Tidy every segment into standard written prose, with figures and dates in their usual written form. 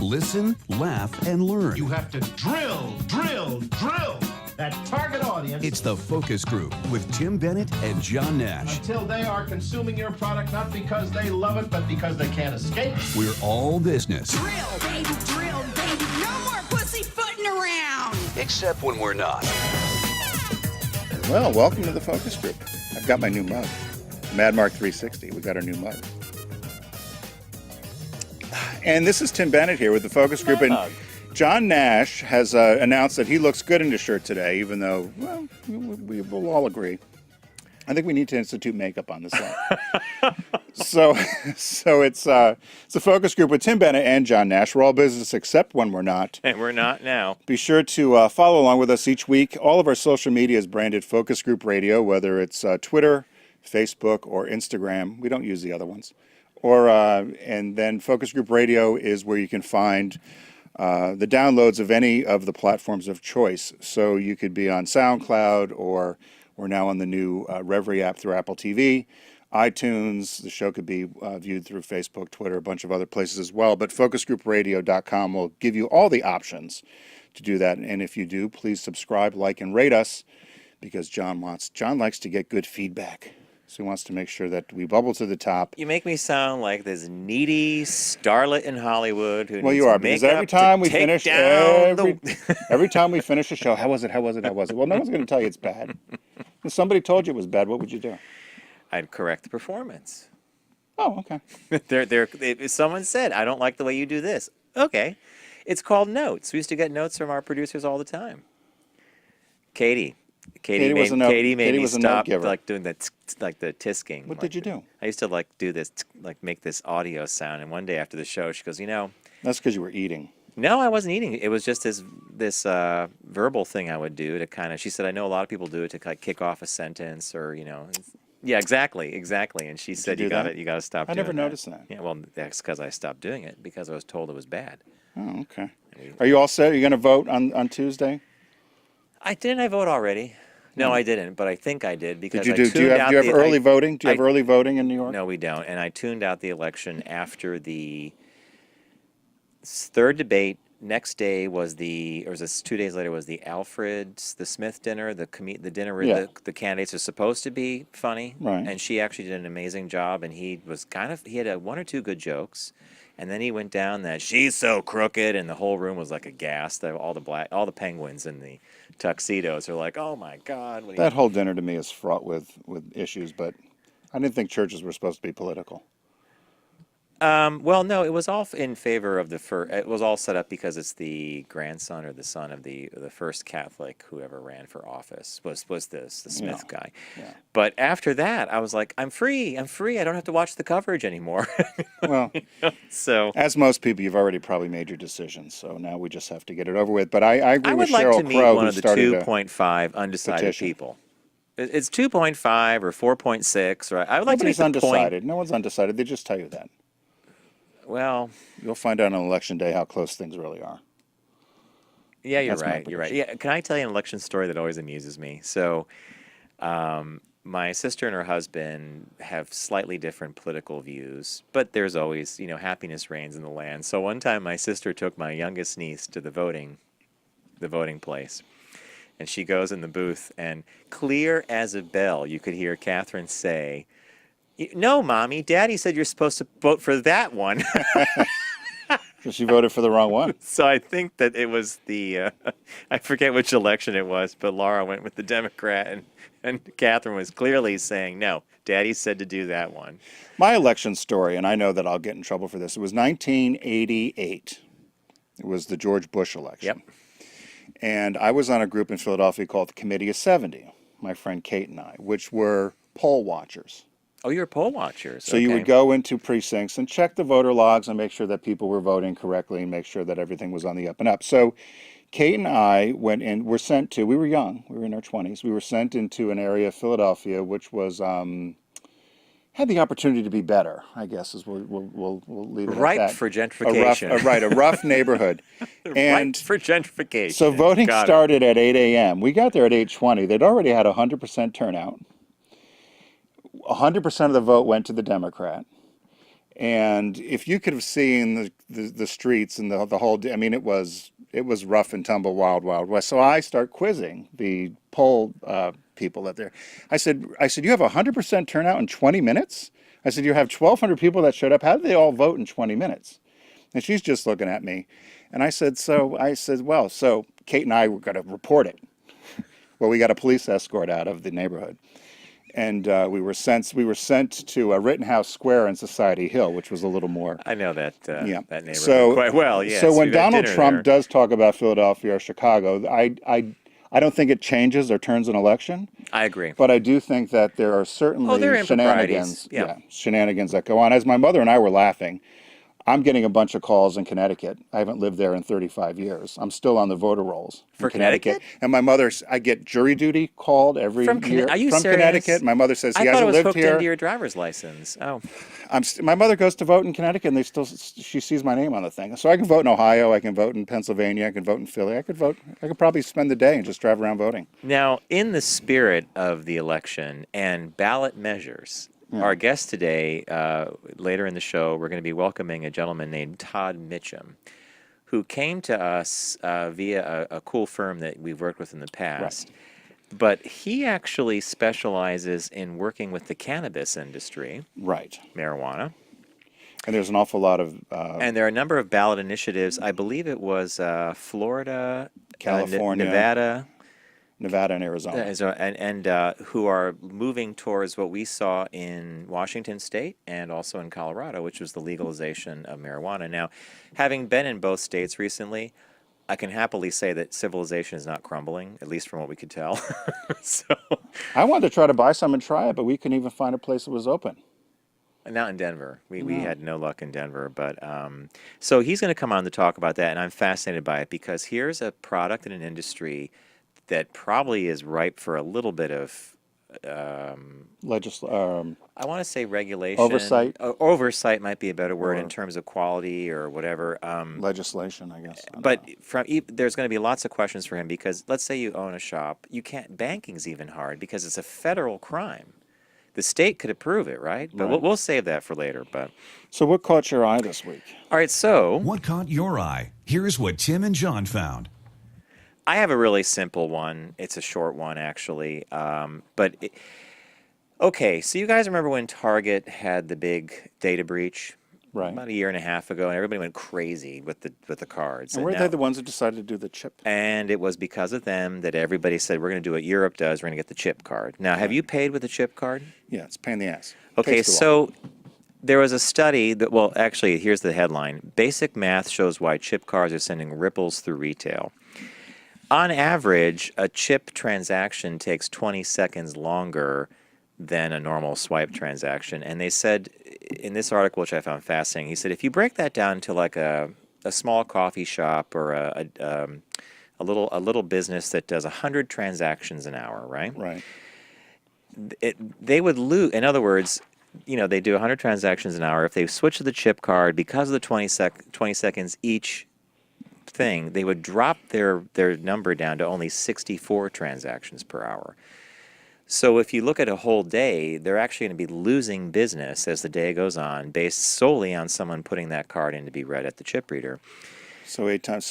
Listen, laugh, and learn. You have to drill that target audience. It's the Focus Group with Tim Bennett and John Nash. Until they are consuming your product, not because they love it, but because they can't escape. We're all business. Drill, baby, no more pussyfooting around. Except when we're not. Well, welcome to the Focus Group. I've got my new mug. Madmark 360. We got our new mug. And this is Tim Bennett here with the Focus Group. And John Nash has announced that he looks good in his shirt today, even though, well, we will all agree. I think we need to institute makeup on this one. So it's a Focus Group with Tim Bennett and John Nash. We're all business except when we're not. And we're not now. Be sure to follow along with us each week. All of our social media is branded Focus Group Radio, whether it's Twitter, Facebook, or Instagram. We don't use the other ones. And then Focus Group Radio is where you can find the downloads of any of the platforms of choice. So you could be on SoundCloud, or we're now on the new Reverie app through Apple TV, iTunes. The show could be viewed through Facebook, Twitter, a bunch of other places as well. But focusgroupradio.com will give you all the options to do that. And if you do, please subscribe, like, and rate us, because John likes to get good feedback. So he wants to make sure that we bubble to the top. You make me sound like this needy starlet in Hollywood who Well, needs you are, because every time we finish every time we finish a show, how was it? Well, no one's going to tell you it's bad. If somebody told you it was bad, what would you do? I'd correct the performance. Oh, okay. If someone said, I don't like the way you do this. Okay. It's called notes. We used to get notes from our producers all the time. Katie made me stop like doing that, like the tisking. What did you do? I used to like do this, like make this audio sound. And one day after the show, she goes, That's because you were eating. No, I wasn't eating. It was just this verbal thing I would do to kind of. She said, I know a lot of people do it to like kick off a sentence, or yeah, exactly. And she said, you got to stop. I never noticed that. Yeah, well, that's because I stopped doing it because I was told it was bad. Oh, okay. Are you all set? Are you going to vote on Tuesday? I vote already? No, I didn't, but I think I did because did you do you have early voting? Do you have early voting in New York? No, we don't. And I tuned out the election after the third debate. Next day was 2 days later was the the Smith dinner, the dinner where the candidates are supposed to be funny. Right. And she actually did an amazing job, and he had one or two good jokes. And then he went down that she's so crooked, and the whole room was like aghast. All the penguins in the tuxedos are like, oh my God. That whole dinner to me is fraught with issues, but I didn't think churches were supposed to be political. Well, no, it was all in favor of it was all set up because it's the grandson or the son of the first Catholic who ever ran for office was the Smith guy. Yeah. But after that, I was like, I'm free. I don't have to watch the coverage anymore. Well, so as most people, you've already probably made your decisions. So now we just have to get it over with. But I agree with Cheryl Crow. I would like to meet one of the 2.5 undecided people. It's 2.5 or 4.6. Or I would like to meet undecided. No one's undecided. They just tell you that. Well, you'll find out on election day how close things really are. Yeah, you're right. Yeah, can I tell you an election story that always amuses me? So, my sister and her husband have slightly different political views, but there's always, happiness reigns in the land. So one time, my sister took my youngest niece to the voting place, and she goes in the booth, and clear as a bell, you could hear Catherine say, "No, Mommy, Daddy said you're supposed to vote for that one." So she voted for the wrong one. So I think that it was I forget which election it was, but Laura went with the Democrat, and Catherine was clearly saying, no, Daddy said to do that one. My election story, and I know that I'll get in trouble for this, it was 1988. It was the George Bush election. Yep. And I was on a group in Philadelphia called the Committee of 70, my friend Kate and I, which were poll watchers. Oh, you're poll watchers. So you would go into precincts and check the voter logs and make sure that people were voting correctly and make sure that everything was on the up and up. So Kate and I went in, we were young, we were in our 20s, we were sent into an area of Philadelphia which was, had the opportunity to be better, I guess, is we'll leave it at that. Ripe for gentrification. A rough neighborhood. Ripe for gentrification. So voting started at 8 a.m. We got there at 8:20. They'd already had 100% turnout. 100% of the vote went to the Democrat. And if you could have seen the streets and the whole, I mean, it was rough and tumble, wild, wild west. So I start quizzing the poll people out there. I said, you have 100% turnout in 20 minutes? I said, you have 1,200 people that showed up. How did they all vote in 20 minutes? And she's just looking at me. And I said, well, so Kate and I were going to report it. Well, we got a police escort out of the neighborhood. And we were sent to Rittenhouse Square in Society Hill, which was a little more. I know that that neighborhood So, quite well. Yes. So when We've had Donald dinner Trump there. does talk about Philadelphia or Chicago, I don't think it changes or turns an election. I agree. But I do think that there are certainly there are shenanigans. improprieties. Yeah. Shenanigans that go on. As my mother and I were laughing, I'm getting a bunch of calls in Connecticut. I haven't lived there in 35 years. I'm still on the voter rolls For in Connecticut. Connecticut? And my I get jury duty called every year Are you from serious? Connecticut. My mother says I he thought it hasn't was lived hooked here. into your driver's license. Oh. My mother goes to vote in Connecticut, and she sees my name on the thing. So I can vote in Ohio, I can vote in Pennsylvania, I can vote in Philly. I could probably spend the day and just drive around voting. Now, in the spirit of the election and ballot measures, our guest today, later in the show, we're going to be welcoming a gentleman named Todd Mitchem, who came to us via a cool firm that we've worked with in the past. Right. But he actually specializes in working with the cannabis industry. Right. Marijuana. And there's an awful lot of... and there are a number of ballot initiatives. I believe it was Florida, California, Nevada and Arizona. And who are moving towards what we saw in Washington State and also in Colorado, which was the legalization of marijuana. Now, having been in both states recently, I can happily say that civilization is not crumbling, at least from what we could tell. So, I wanted to try to buy some and try it, but we couldn't even find a place that was open. Not in Denver. We had no luck in Denver. But so he's going to come on to talk about that, and I'm fascinated by it because here's a product in an industry that probably is ripe for a little bit of I want to say regulation. Oversight? Oversight might be a better word in terms of quality or whatever. Legislation, I guess. But there's going to be lots of questions for him because let's say you own a shop. You can't, banking's even hard because it's a federal crime. The state could approve it, right? But we'll save that for later. But so what caught your eye this week? All right, so... What caught your eye? Here's what Tim and John found. I have a really simple one. It's a short one, actually. Okay, so you guys remember when Target had the big data breach? Right. About a year and a half ago, and everybody went crazy with the cards. And were they the ones that decided to do the chip? And it was because of them that everybody said, we're going to do what Europe does, we're going to get the chip card. Now, have you paid with the chip card? Yeah, it's a pain in the ass. Okay, so there was a study that, well, actually, here's the headline. Basic math shows why chip cards are sending ripples through retail. On average, a chip transaction takes 20 seconds longer than a normal swipe transaction. And they said, in this article, which I found fascinating, he said, if you break that down to like a small coffee shop or a little business that does 100 transactions an hour, right? Right. They would lose, in other words, they do 100 transactions an hour. If they switch to the chip card, because of the 20 seconds each thing, they would drop their number down to only 64 transactions per hour. So if you look at a whole day, they're actually going to be losing business as the day goes on based solely on someone putting that card in to be read at the chip reader. So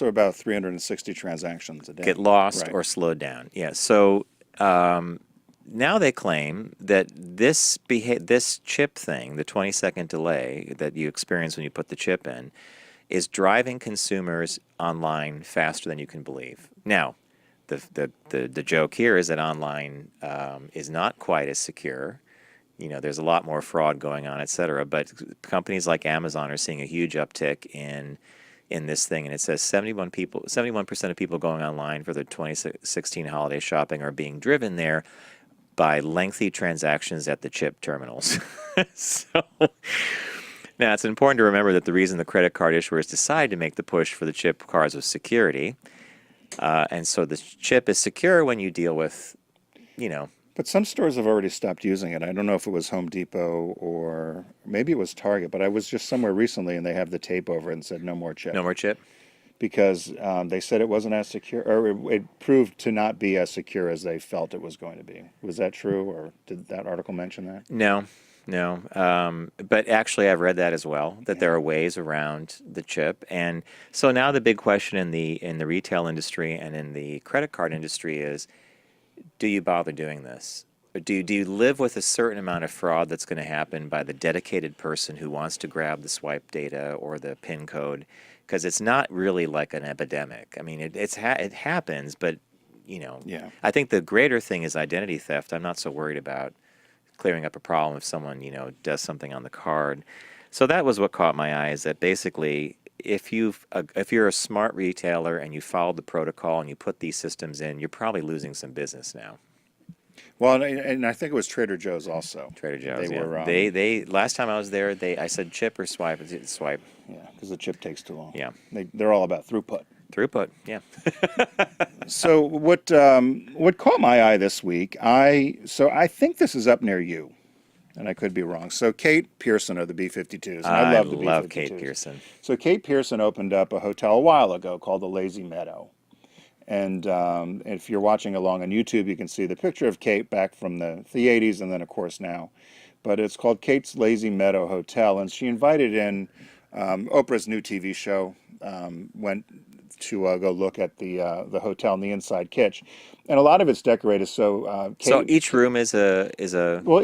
about 360 transactions a day. Get lost or slowed down. Yeah. So now they claim that this chip thing, the 20-second delay that you experience when you put the chip in, is driving consumers online faster than you can believe. Now, the joke here is that online is not quite as secure. There's a lot more fraud going on, et cetera. But companies like Amazon are seeing a huge uptick in this thing, and it says 71% of people going online for the 2016 holiday shopping are being driven there by lengthy transactions at the chip terminals. So. Now, it's important to remember that the reason the credit card issuers decided to make the push for the chip cards was security. And so the chip is secure when you deal with, But some stores have already stopped using it. I don't know if it was Home Depot or maybe it was Target, but I was just somewhere recently and they have the tape over it and said no more chip. No more chip? Because they said it wasn't as secure, or it proved to not be as secure as they felt it was going to be. Was that true, or did that article mention that? No. no. But actually, I've read that as well, that there are ways around the chip. And so now the big question in the retail industry and in the credit card industry is, do you bother doing this? Or do you live with a certain amount of fraud that's going to happen by the dedicated person who wants to grab the swipe data or the PIN code? Because it's not really like an epidemic. I mean, it happens, but Yeah. I think the greater thing is identity theft. I'm not so worried about clearing up a problem if someone, does something on the card. So that was what caught my eye, is that basically if you're a smart retailer and you followed the protocol and you put these systems in, you're probably losing some business now. Well, and I think it was Trader Joe's also. Trader Joe's, They yeah. were, They last time I was there, I said chip or swipe. It's swipe. Yeah, because the chip takes too long. Yeah. They're all about throughput. Throughput, yeah. So what caught my eye this week? I think this is up near you, and I could be wrong. So Kate Pierson of the B-52s. And I love the B-52s. love Kate Pierson. So Kate Pierson opened up a hotel a while ago called the Lazy Meadow. And if you're watching along on YouTube, you can see the picture of Kate back from the 80s and then, of course, now. But it's called Kate's Lazy Meadow Hotel. And she invited in Oprah's new TV show, went to go look at the hotel and the inside kitchen. And a lot of it's decorated. So Kate, So each room is a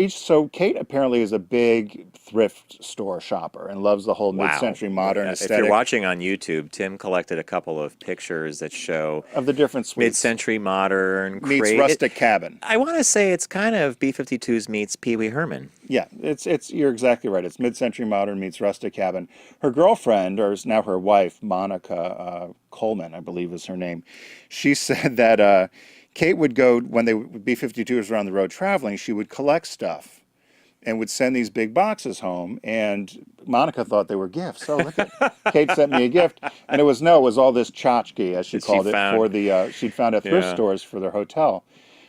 so Kate apparently is a big thrift store shopper and loves the whole mid-century modern If aesthetic. you're watching on YouTube, Tim collected a couple of pictures that show of the different suites. mid-century modern Meets rustic cabin. I want to say it's kind of B-52s meets Pee Wee Herman. Yeah, it's you're exactly right. It's mid-century modern meets rustic cabin. Her girlfriend, or is now her wife, Monica Coleman, I believe is her name. She said that Kate would go, when they B-52s were on the road traveling, she would collect stuff and would send these big boxes home, and Monica thought they were gifts. Oh, look at Kate sent me a gift, and it was all this tchotchke, as she called it, for the she'd found at thrift stores for their hotel.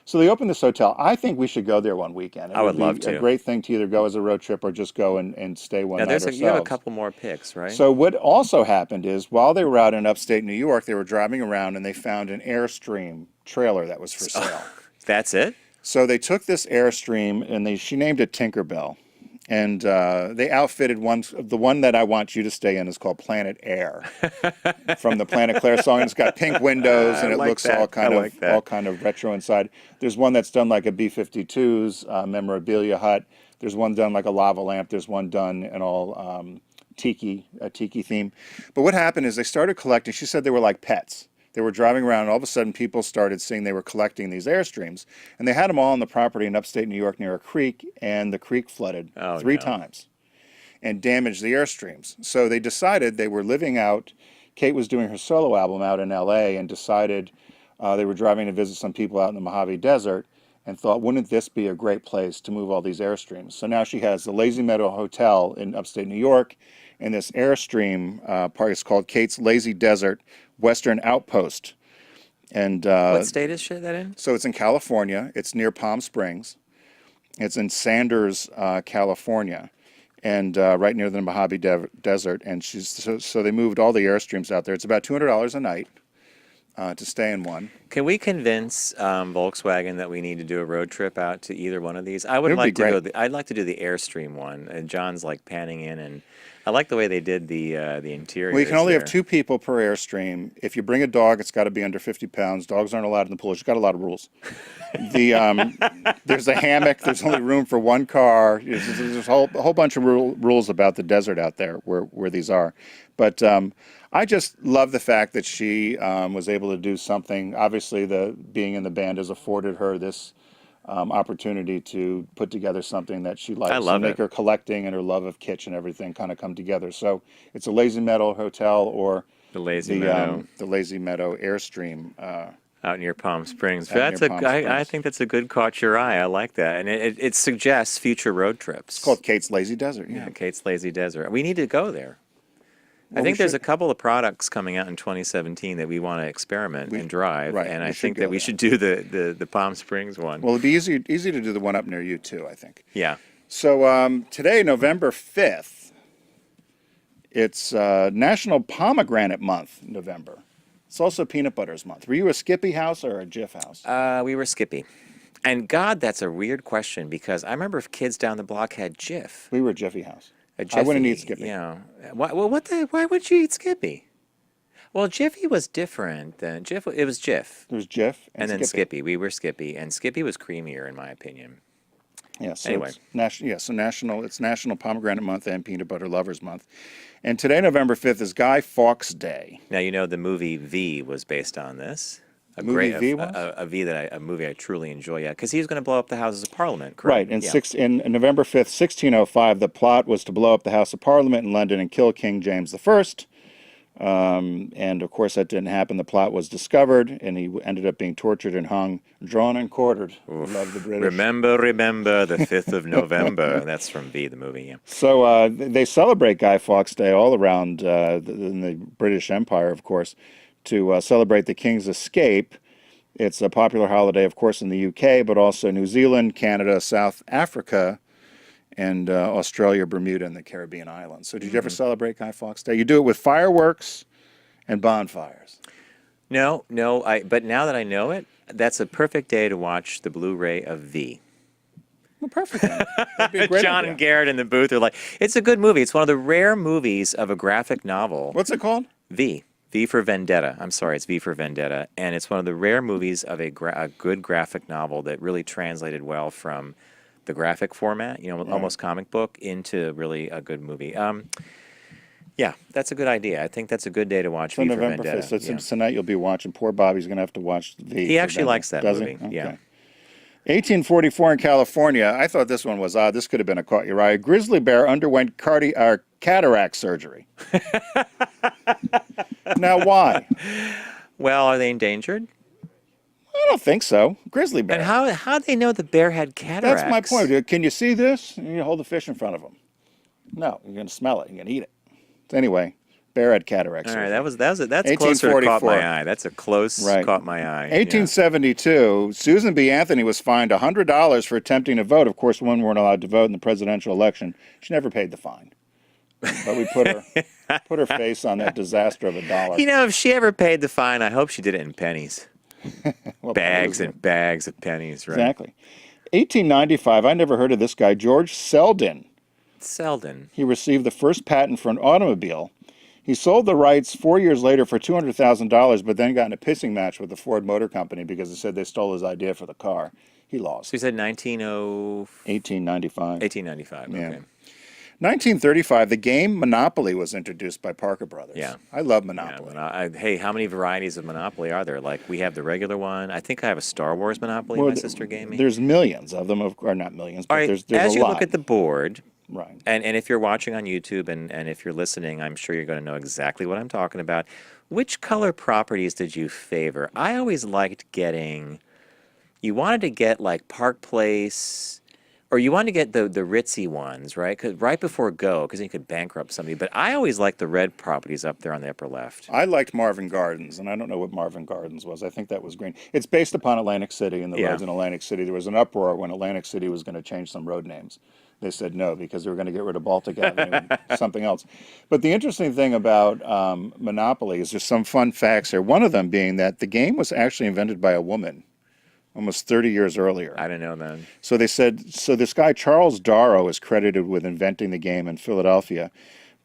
So they opened this hotel. I think we should go there one weekend. I would love to. A great thing to either go as a road trip or just go and stay one night ourselves. You have a couple more picks, right? So what also happened is, while they were out in upstate New York, they were driving around and they found an Airstream trailer that was for sale. That's it? So they took this Airstream and she named it Tinkerbell. And they outfitted the one that I want you to stay in is called Planet Air from the Planet Claire song. And it's got pink windows and it looks all kind of retro inside. There's one that's done like a B-52's memorabilia hut. There's one done like a lava lamp. There's one done in all a tiki theme. But what happened is they started collecting. She said they were like pets. They were driving around, and all of a sudden people started seeing they were collecting these Airstreams. And they had them all on the property in upstate New York near a creek, and the creek flooded three times and damaged the Airstreams. So they decided they were living out. Kate was doing her solo album out in L.A. and decided they were driving to visit some people out in the Mojave Desert and thought, wouldn't this be a great place to move all these Airstreams? So now she has the Lazy Meadow Hotel in upstate New York, and this Airstream park is called Kate's Lazy Desert Western Outpost. And what state is that in? So it's in California. It's near Palm Springs. It's in Sanders, California, and right near the Mojave Desert. And so they moved all the Airstreams out there. It's about $200 a night to stay in one. Can we convince Volkswagen that we need to do a road trip out to either one of these? I would It would like be to great. go. I'd like to do the Airstream one, and John's like panning in, and I like the way they did the interior. Well, you can only have 2 people per Airstream. If you bring a dog, it's got to be under 50 pounds. Dogs aren't allowed in the pool. It's got a lot of rules. There's a hammock. There's only room for 1 car. There's a whole bunch of rules about the desert out there where these are. But I just love the fact that she was able to do something. Obviously, being in the band has afforded her this opportunity to put together something that she likes. I love and make it. her collecting and her love of kitsch and everything kind of come together. So it's a Lazy Meadow Hotel or The Lazy Meadow. the Lazy Meadow Airstream. Out near Palm Springs. Out near Palm I Springs. think that's a good caught your eye. I like that, and it suggests future road trips. It's called Kate's Lazy Desert. Yeah, Kate's Lazy Desert. We need to go there. Well, I think we there's should. a couple of products coming out in 2017 that we want to experiment and drive, right, and we I should think go that we there. should do the Palm Springs one. Well, it'd be easy to do the one up near you too, I think. Yeah. So today, November 5th, it's National Pomegranate Month, November. It's also Peanut Butters Month. Were you a Skippy house or a Jif house? We were Skippy. And God, that's a weird question because I remember if kids down the block had Jif. We were at Jiffy House. A I wouldn't Jiffy, eat Skippy. You know, why would you eat Skippy? Well, Jiffy was different than Jif. It was Jif. There's Jif And then Skippy. Skippy. We were Skippy, and Skippy was creamier in my opinion. Yeah. So Anyway. it's national. It's National Pomegranate Month and Peanut Butter Lovers Month, and today, November 5th, is Guy Fawkes Day. Now you know the movie V was based on this. A Movie great, V was? a movie I truly enjoy. Yeah, because he was going to blow up the Houses of Parliament. Right. Correct? In November 5th, 1605, the plot was to blow up the House of Parliament in London and kill King James I. And of course, that didn't happen. The plot was discovered, and he ended up being tortured and hung, drawn and quartered. Love the British. Remember the 5th of November. That's from V, the movie. Yeah. So they celebrate Guy Fawkes Day all around in the British Empire, of course, to celebrate the King's escape. It's a popular holiday, of course, in the UK, but also New Zealand, Canada, South Africa, and Australia, Bermuda, and the Caribbean islands. So did you ever celebrate Guy Fawkes Day? You do it with fireworks and bonfires. No. But now that I know it, that's a perfect day to watch the Blu-ray of V. Well, perfect. Then. That'd be a great John idea. and Garrett in the booth are like, it's a good movie. It's one of the rare movies of a graphic novel. What's it called? V. V for Vendetta. I'm sorry, it's V for Vendetta. And it's one of the rare movies of a good graphic novel that really translated well from the graphic format, almost comic book, into really a good movie. Yeah, that's a good idea. I think that's a good day to watch So V for November Vendetta. 5th. So tonight you'll be watching. Poor Bobby's going to have to watch V. He for actually Vendetta. likes that Does movie. He? Okay. Yeah. 1844 in California. I thought this one was odd. This could have been a caught your eye. A grizzly bear underwent cataract surgery. Now, why? Well, are they endangered? I don't think so. Grizzly bear. And how do they know the bear had cataracts? That's my point. Can you see this? You hold the fish in front of them. No, you're going to smell it. You're going to eat it. So anyway, bear had cataract All surgery. right, that's closer to caught my eye. That's a close Right. caught my eye. 1872, Susan B. Anthony was fined $100 for attempting to vote. Of course, women weren't allowed to vote in the presidential election. She never paid the fine. But we put her face on that disaster of $1. If she ever paid the fine, I hope she did it in pennies. Well, Bags and bags of pennies, right? Exactly. 1895, I never heard of this guy, George Selden. Selden. He received the first patent for an automobile. He sold the rights 4 years later for $200,000, but then got in a pissing match with the Ford Motor Company because they said they stole his idea for the car. He lost. So you said 1895. 1895. Okay. Yeah. 1935, the game Monopoly was introduced by Parker Brothers. Yeah. I love Yeah, Monopoly. hey, how many varieties of Monopoly are there? Like, we have the regular one. I think I have a Star Wars Monopoly my sister gave me. There's millions of them, or not millions, but All right, there's as a you lot. look at the board, Right. and if you're watching on YouTube and if you're listening, I'm sure you're going to know exactly what I'm talking about. Which color properties did you favor? I always liked you wanted to get like Park Place, or you wanted to get the ritzy ones, right? 'Cause right before Go, because then you could bankrupt somebody. But I always liked the red properties up there on the upper left. I liked Marvin Gardens, and I don't know what Marvin Gardens was. I think that was green. It's based upon Atlantic City and the roads in Atlantic City. There was an uproar when Atlantic City was going to change some road names. They said no because they were going to get rid of Baltic Avenue and something else. But the interesting thing about Monopoly is there's some fun facts here. One of them being that the game was actually invented by a woman almost 30 years earlier. I don't know, man. So they said, so this guy, Charles Darrow, is credited with inventing the game in Philadelphia.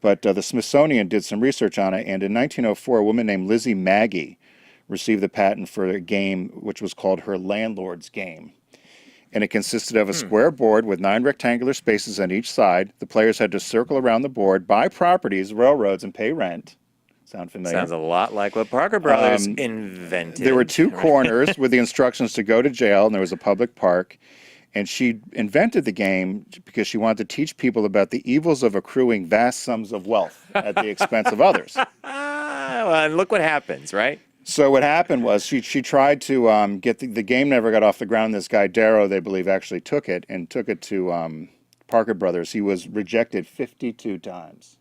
But the Smithsonian did some research on it, and in 1904, a woman named Lizzie Maggie received the patent for a game which was called her landlord's game. And it consisted of a square board with 9 rectangular spaces on each side. The players had to circle around the board, buy properties, railroads, and pay rent. Sound familiar? Sounds a lot like what Parker Brothers invented. There were 2 corners with the instructions to go to jail, and there was a public park. And she invented the game because she wanted to teach people about the evils of accruing vast sums of wealth at the expense of others. Well, and look what happens, right? So what happened was she tried to get the game never got off the ground. This guy Darrow, they believe, actually took it to Parker Brothers. He was rejected 52 times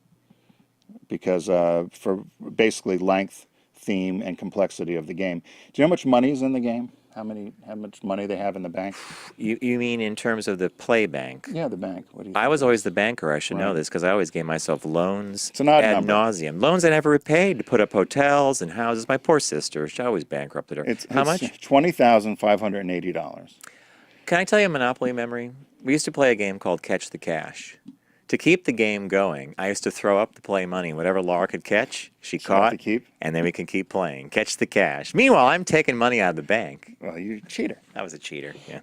because for basically length, theme, and complexity of the game. Do you know how much money is in the game? How much money they have in the bank? You mean in terms of the play bank? Yeah, the bank. What do you I think? was always the banker. I should know Right. this because I always gave myself loans It's an odd ad number. nauseum. Loans I never repaid to put up hotels and houses. My poor sister, she always bankrupted her. It's How much? $20,580. Can I tell you a Monopoly memory? We used to play a game called Catch the Cash. To keep the game going, I used to throw up the play money. Whatever Laura could catch, she Got caught, to keep. and then we can keep playing. Catch the cash. Meanwhile, I'm taking money out of the bank. Well, you cheater. I was a cheater, yeah.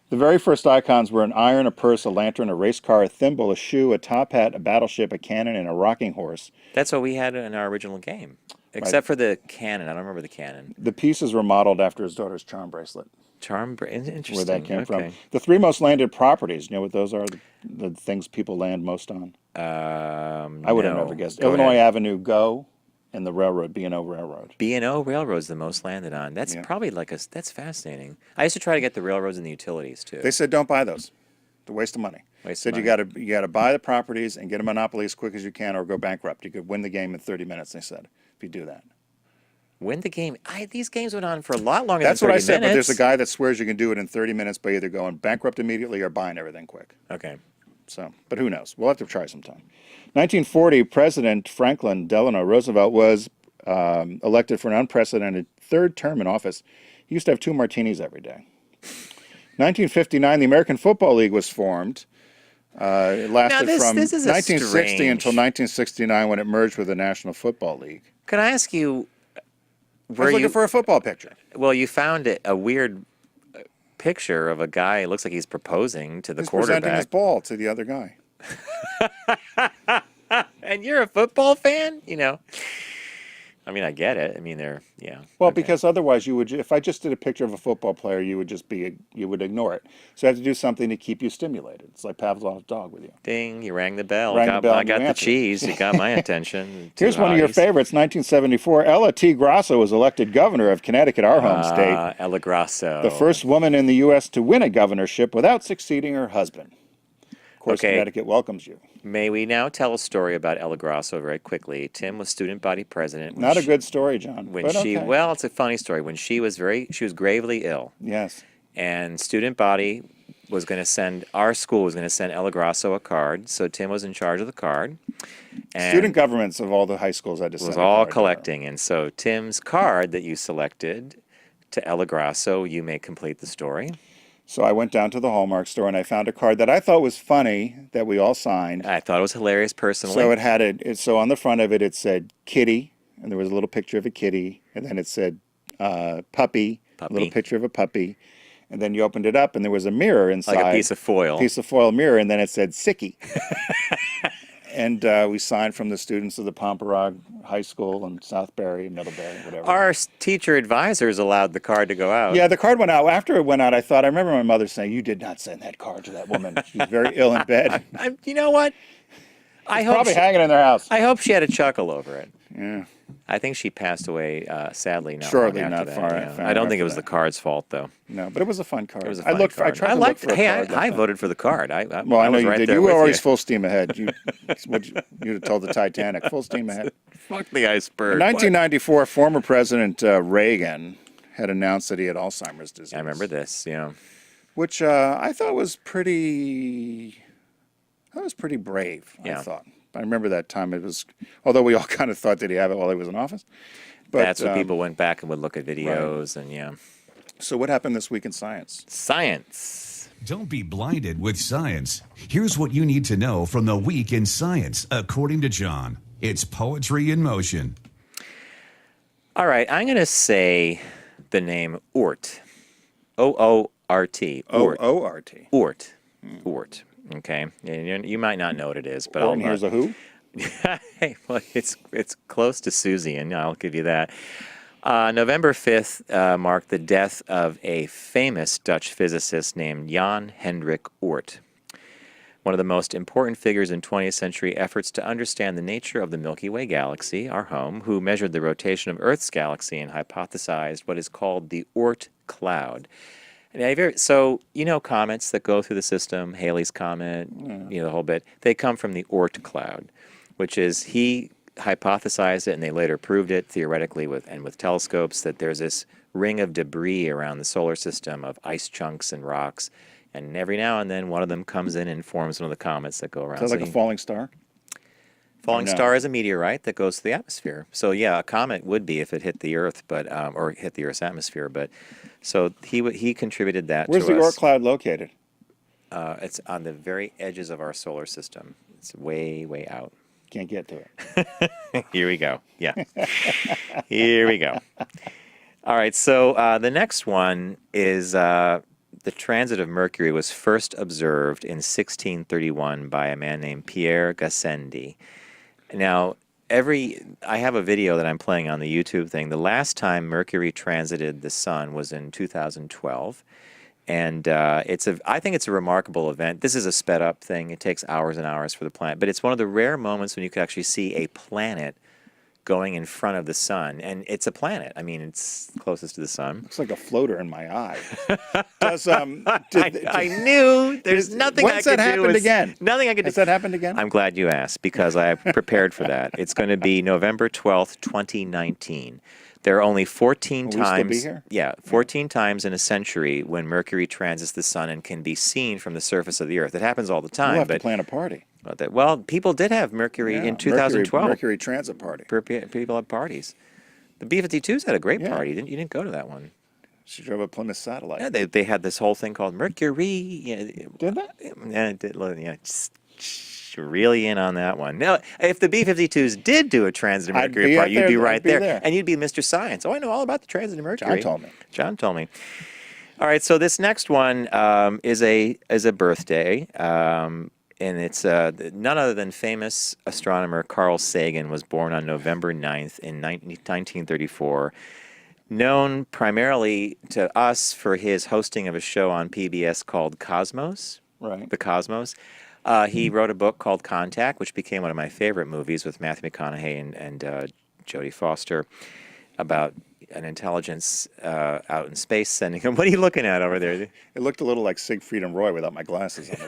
The very first icons were an iron, a purse, a lantern, a race car, a thimble, a shoe, a top hat, a battleship, a cannon, and a rocking horse. That's what we had in our original game, except for the cannon. I don't remember the cannon. The pieces were modeled after his daughter's charm bracelet. Interesting. Where that came okay. from. The three most landed properties, you know what those are? The things people land most on? I would have No. never guessed. Go Illinois ahead. Avenue, Go, and the railroad, B&O Railroad. B&O Railroad's the most landed on. That's probably that's fascinating. I used to try to get the railroads and the utilities, too. They said don't buy those. It's a waste of money. Waste of said money. you gotta buy the properties and get a monopoly as quick as you can or go bankrupt. You could win the game in 30 minutes, they said, if you do that. Win the game. These games went on for a lot longer That's than 30 what I said, minutes. but there's a guy that swears you can do it in 30 minutes by either going bankrupt immediately or buying everything quick. Okay. So, but who knows? We'll have to try sometime. 1940, President Franklin Delano Roosevelt was elected for an unprecedented third term in office. He used to have 2 martinis every day. 1959, the American Football League was formed. It lasted from this is a 1960 until strange- 1969 when it merged with the National Football League. Can I ask you, I was looking for a football picture. well, you found a weird picture of a guy. It looks like he's proposing to the He's presenting his quarterback. ball to the other guy. And you're a football fan? I mean, I get it. I mean, Well, okay. because otherwise you would, if I just did a picture of a football player, you would ignore it. So I have to do something to keep you stimulated. It's like Pavlov's dog with you. Ding, you rang the bell. Rang the bell I and you got the answered. cheese. You got my attention. Here's Two one of your hotties. favorites, 1974. Ella T. Grasso was elected governor of Connecticut, our home state. Ella Grasso. The first woman in the U.S. to win a governorship without succeeding her husband. Of course, Okay. Connecticut welcomes you. May we now tell a story about Ella Grasso very quickly? Tim was student body president. when Not a she- good story, John. When but she, okay. well, it's a funny story. When she was gravely ill, Yes. and student body was going to send, our school was going to send Ella Grasso a card. So Tim was in charge of the card. And Student governments of all the high schools had to send was a all card to her. collecting. And so Tim's card that you selected to Ella Grasso, you may complete the story. So I went down to the Hallmark store and I found a card that I thought was funny that we all signed. I thought it was hilarious personally. So it had so on the front of it, it said kitty, and there was a little picture of a kitty, and then it said puppy, a little picture of a puppy, and then you opened it up and there was a mirror inside. like a piece of foil. Piece of foil mirror, and then it said sicky. And we signed from the students of the Pomperog High School and Southbury and Middlebury, whatever. Our teacher advisors allowed the card to go out. Yeah, the card went out. After it went out, I remember my mother saying, "You did not send that card to that woman. She's very ill in bed." You know what? I hope Probably hanging in their house. I hope she had a chuckle over it. Yeah. I think she passed away sadly not Shortly, long after not that. far- yeah. far I don't think after it was that. the card's fault though. No, but it was a fun card. It was a I fun looked. card. I tried to look for a hey, card. I voted for the card. I Well, I know was you right did. there You were with always full steam ahead. You'd have told the Titanic, full steam ahead. Fuck the iceberg. In 1994, former President Reagan had announced that he had Alzheimer's disease. I remember this. Yeah. Which I thought was pretty. That was pretty brave. Yeah. I thought. I remember that time. It was, although we all kind of thought that he had it while he was in office. But, That's when people went back and would look at videos and yeah. So what happened this week in science? Science. Don't be blinded with science. Here's what you need to know from the week in science, according to John. It's poetry in motion. All right, I'm going to say the name Oort. O-O-R-T. Oort. O-O-R-T. Oort. Oort. Okay. You might not know what it is, but Orton, here's a who? Hey, well, it's close to Susie, and I'll give you that. November 5th marked the death of a famous Dutch physicist named Jan Hendrik Oort, one of the most important figures in 20th century efforts to understand the nature of the Milky Way galaxy, our home, who measured the rotation of Earth's galaxy and hypothesized what is called the Oort cloud. And so, comets that go through the system, Halley's Comet, the whole bit, they come from the Oort cloud, which is, he hypothesized it and they later proved it theoretically with telescopes that there's this ring of debris around the solar system of ice chunks and rocks. And every now and then one of them comes in and forms one of the comets that go around. Sounds like a falling star. Falling No. star is a meteorite that goes to the atmosphere. So yeah, a comet would be if it hit the Earth, but or hit the Earth's atmosphere. But so he contributed that Where's to the us. Oort cloud located? It's on the very edges of our solar system. It's way out. Can't get to it. Here we go. Yeah. Here we go. All right. So the next one is the transit of Mercury was first observed in 1631 by a man named Pierre Gassendi. Now, I have a video that I'm playing on the YouTube thing. The last time Mercury transited the sun was in 2012. And I think it's a remarkable event. This is a sped up thing. It takes hours and hours for the planet. But it's one of the rare moments when you can actually see a planet going in front of the sun. And it's a planet. I mean, it's closest to the sun. Looks like a floater in my eye. Does, I knew there's nothing I could do. When's that happened again? Nothing I could do. Has that happened again? I'm glad you asked because I prepared for that. It's going to be November 12th, 2019. There are only 14 Will we still times. be here? Yeah, 14 times in a century when Mercury transits the sun and can be seen from the surface of the Earth. It happens all the time. We'll have to but plan a party. well, people did have Mercury Yeah, in 2012. Mercury transit party. People had parties. The B-52s had a great Yeah. party. You didn't go to that one. She drove a Plymouth Satellite. Yeah, they had this whole thing called Mercury. Yeah, Did that? yeah, it did, yeah, just really in on that one. Now, if the B-52s did do a transit of I'd Mercury be party, out you'd there. be I'd right be there. there. And you'd be Mr. Science. Oh, I know all about the transit of Mercury. John told me. John told me. All right, so this next one is a birthday, and it's none other than famous astronomer Carl Sagan was born on November 9th in 1934. Known primarily to us for his hosting of a show on PBS called Cosmos. Right. The Cosmos. He wrote a book called Contact, which became one of my favorite movies with Matthew McConaughey and Jodie Foster about an intelligence out in space sending him. What are you looking at over there? It looked a little like Siegfried and Roy without my glasses on the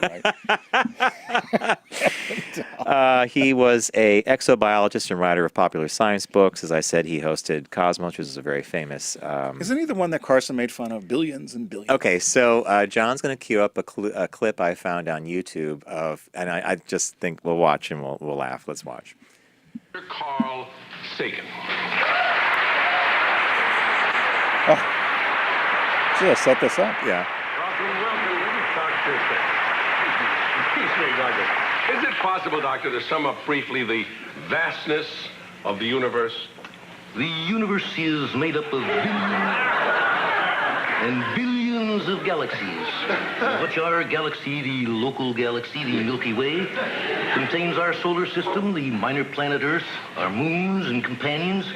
right. He was a exobiologist and writer of popular science books. As I said, he hosted Cosmos, which is a very famous... Isn't he the one that Carson made fun of? Billions and billions. Okay, so John's going to cue up a clip I found on YouTube of, and I just think we'll watch and we'll laugh. Let's watch. Carl Sagan. Should I set this up? Yeah. Doctor. Is it possible, Doctor, to sum up briefly the vastness of the universe? The universe is made up of billions and billions of galaxies, which our galaxy, the local galaxy, the Milky Way, contains our solar system, the minor planet Earth, our moons and companions,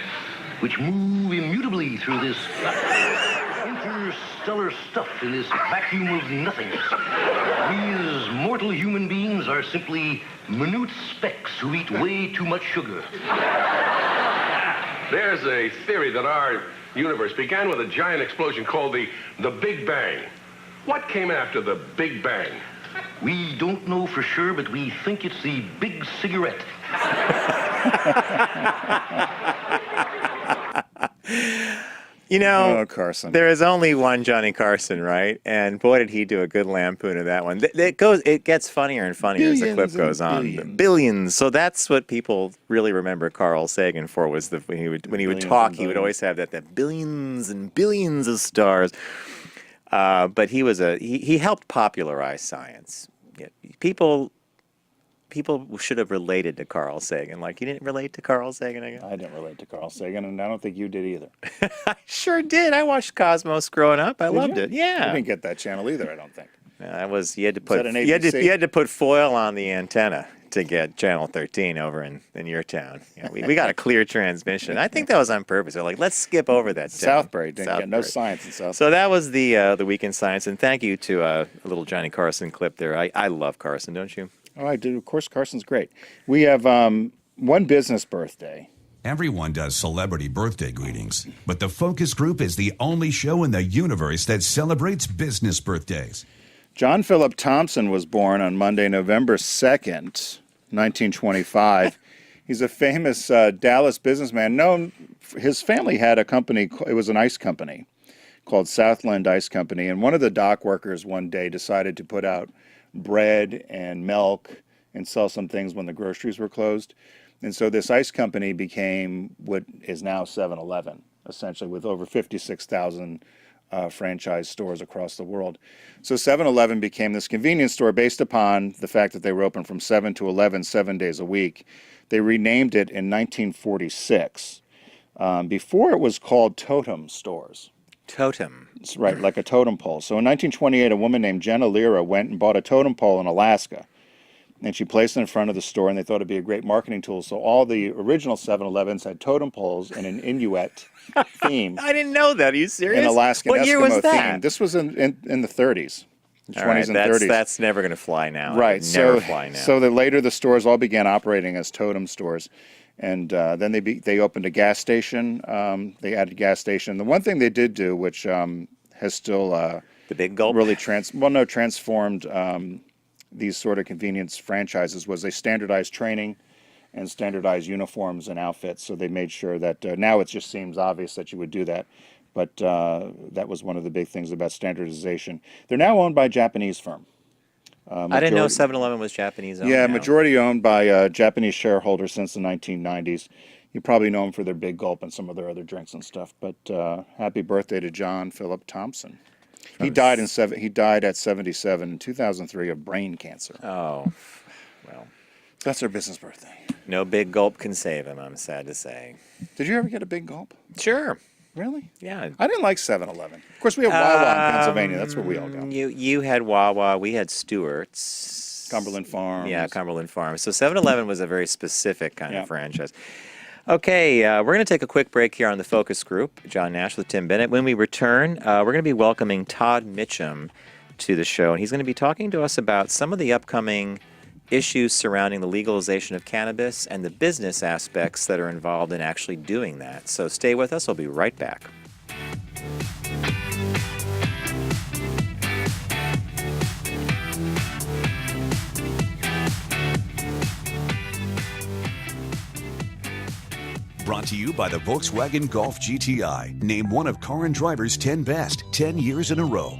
which move immutably through this interstellar stuff in this vacuum of nothingness. We as mortal human beings are simply minute specks who eat way too much sugar. There's a theory that our universe began with a giant explosion called the Big Bang. What came after the Big Bang? We don't know for sure, but we think it's the big cigarette. You know, Oh, Carson. there is only one Johnny Carson, right? And boy, did he do a good lampoon of that one. It gets funnier and funnier as the clip Billions and goes on. billions. Billions. So that's what people really remember Carl Sagan for, was when he would Billions talk, and he would billions. always have that billions and billions of stars. But he helped popularize science. Yeah, people should have related to Carl Sagan. Like, you didn't relate to Carl Sagan, I guess? I didn't relate to Carl Sagan, and I don't think you did either. I sure did. I watched Cosmos growing up. I loved you? it. Yeah. I didn't get that channel either, I don't think. That was, you had to put that an you ABC? had to put foil on the antenna to get channel 13 over in your town. Yeah, we got a clear transmission. I think that was on purpose. They're like, let's skip over that town. Southbury didn't get no Southbury. science in Southbury. So that was the Week in Science, and thank you to a little Johnny Carson clip there. I love Carson, don't you? Oh, I do. Of course, Carson's great. We have one business birthday. Everyone does celebrity birthday greetings, but the Focus Group is the only show in the universe that celebrates business birthdays. John Philip Thompson was born on Monday, November 2nd, 1925. He's a famous Dallas businessman. His family had a company, it was an ice company called Southland Ice Company, and one of the dock workers one day decided to put out bread and milk and sell some things when the groceries were closed. And so this ice company became what is now 7-Eleven, essentially, with over 56,000 franchise stores across the world. So 7-Eleven became this convenience store based upon the fact that they were open from 7 to 11, 7 days a week. They renamed it in 1946. Before it was called Totem Stores. Totem. That's right, like a totem pole. So in 1928, a woman named Jenna Lira went and bought a totem pole in Alaska. And she placed it in front of the store, and they thought it'd be a great marketing tool. So all the original 7-Elevens had totem poles and an Inuit theme. I didn't know that. Are you serious? An Alaskan what Eskimo year was that? theme. This was in the 30s, the 20s right, and 30s. That's never going to fly now. Right. Never fly now. So later the stores all began operating as totem stores. And then they opened a gas station. They added gas station. The one thing they did do, which has still the big gulp really transformed these sort of convenience franchises, was they standardized training and standardized uniforms and outfits. So they made sure that now it just seems obvious that you would do that, but that was one of the big things about standardization. They're now owned by a Japanese firm. I didn't know 7-Eleven was Japanese owned. Yeah, now. majority owned by Japanese shareholders since the 1990s. You probably know them for their Big Gulp and some of their other drinks and stuff. But happy birthday to John Philip Thompson. He died at 77 in 2003 of brain cancer. Oh, well. That's their business birthday. No Big Gulp can save him, I'm sad to say. Did you ever get a Big Gulp? Sure. Really? Yeah. I didn't like 7-Eleven. Of course, we have Wawa in Pennsylvania. That's where we all go. You had Wawa. We had Stewart's. Cumberland Farms. Yeah, Cumberland Farms. So 7-Eleven was a very specific kind of franchise. Okay, we're going to take a quick break here on the Focus Group. John Nash with Tim Bennett. When we return, we're going to be welcoming Todd Mitchem to the show, and he's going to be talking to us about some of the upcoming issues surrounding the legalization of cannabis and the business aspects that are involved in actually doing that. So stay with us. We'll be right back. Brought to you by the Volkswagen Golf GTI. Named one of Car and Driver's 10 best, 10 years in a row.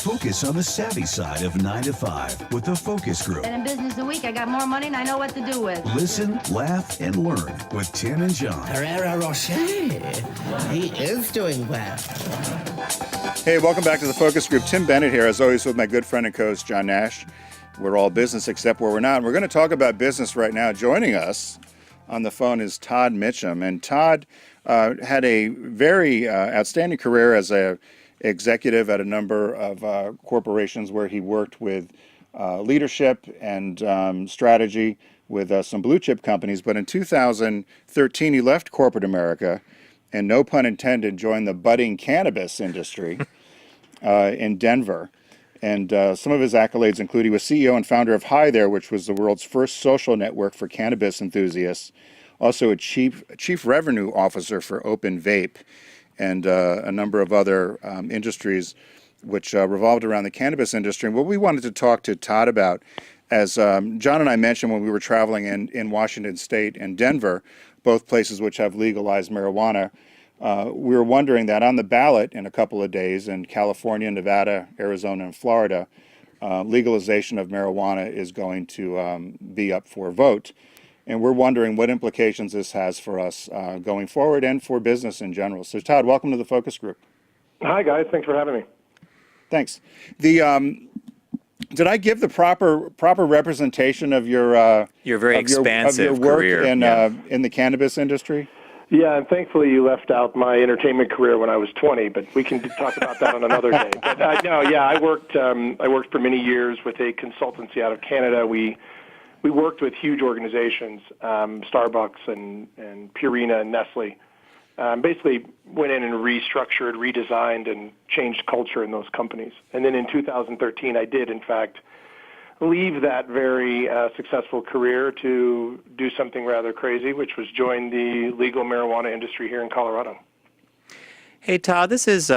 Focus on the savvy side of 9 to 5 with the Focus Group. Been in business a week. I got more money than I know what to do with. Listen, laugh, and learn with Tim and John. Herrera Rocher. He is doing well. Hey, welcome back to the Focus Group. Tim Bennett here, as always, with my good friend and co-host, John Nash. We're all business except where we're not. And we're going to talk about business right now. Joining us on the phone is Todd Mitchem. And Todd had a very outstanding career as a executive at a number of corporations where he worked with leadership and strategy with some blue chip companies. But in 2013, he left corporate America and, no pun intended, joined the budding cannabis industry in Denver. And some of his accolades include he was CEO and founder of Hi There, which was the world's first social network for cannabis enthusiasts. Also a chief revenue officer for Open Vape, and a number of other industries which revolved around the cannabis industry. And what we wanted to talk to Todd about, as John and I mentioned when we were traveling in Washington State and Denver, both places which have legalized marijuana, we were wondering that on the ballot in a couple of days in California, Nevada, Arizona, and Florida, legalization of marijuana is going to be up for vote. And we're wondering what implications this has for us going forward and for business in general. So, Todd, welcome to the Focus Group. Hi, guys. Thanks for having me. Thanks. Did I give the proper representation of your very expansive work career in the cannabis industry? Yeah, and thankfully you left out my entertainment career when I was 20, but we can talk about that on another day. But I worked for many years with a consultancy out of Canada. We worked with huge organizations, Starbucks and Purina and Nestle. Basically went in and restructured, redesigned, and changed culture in those companies. And then in 2013, I did, in fact, leave that very successful career to do something rather crazy, which was join the legal marijuana industry here in Colorado. Hey, Todd, this is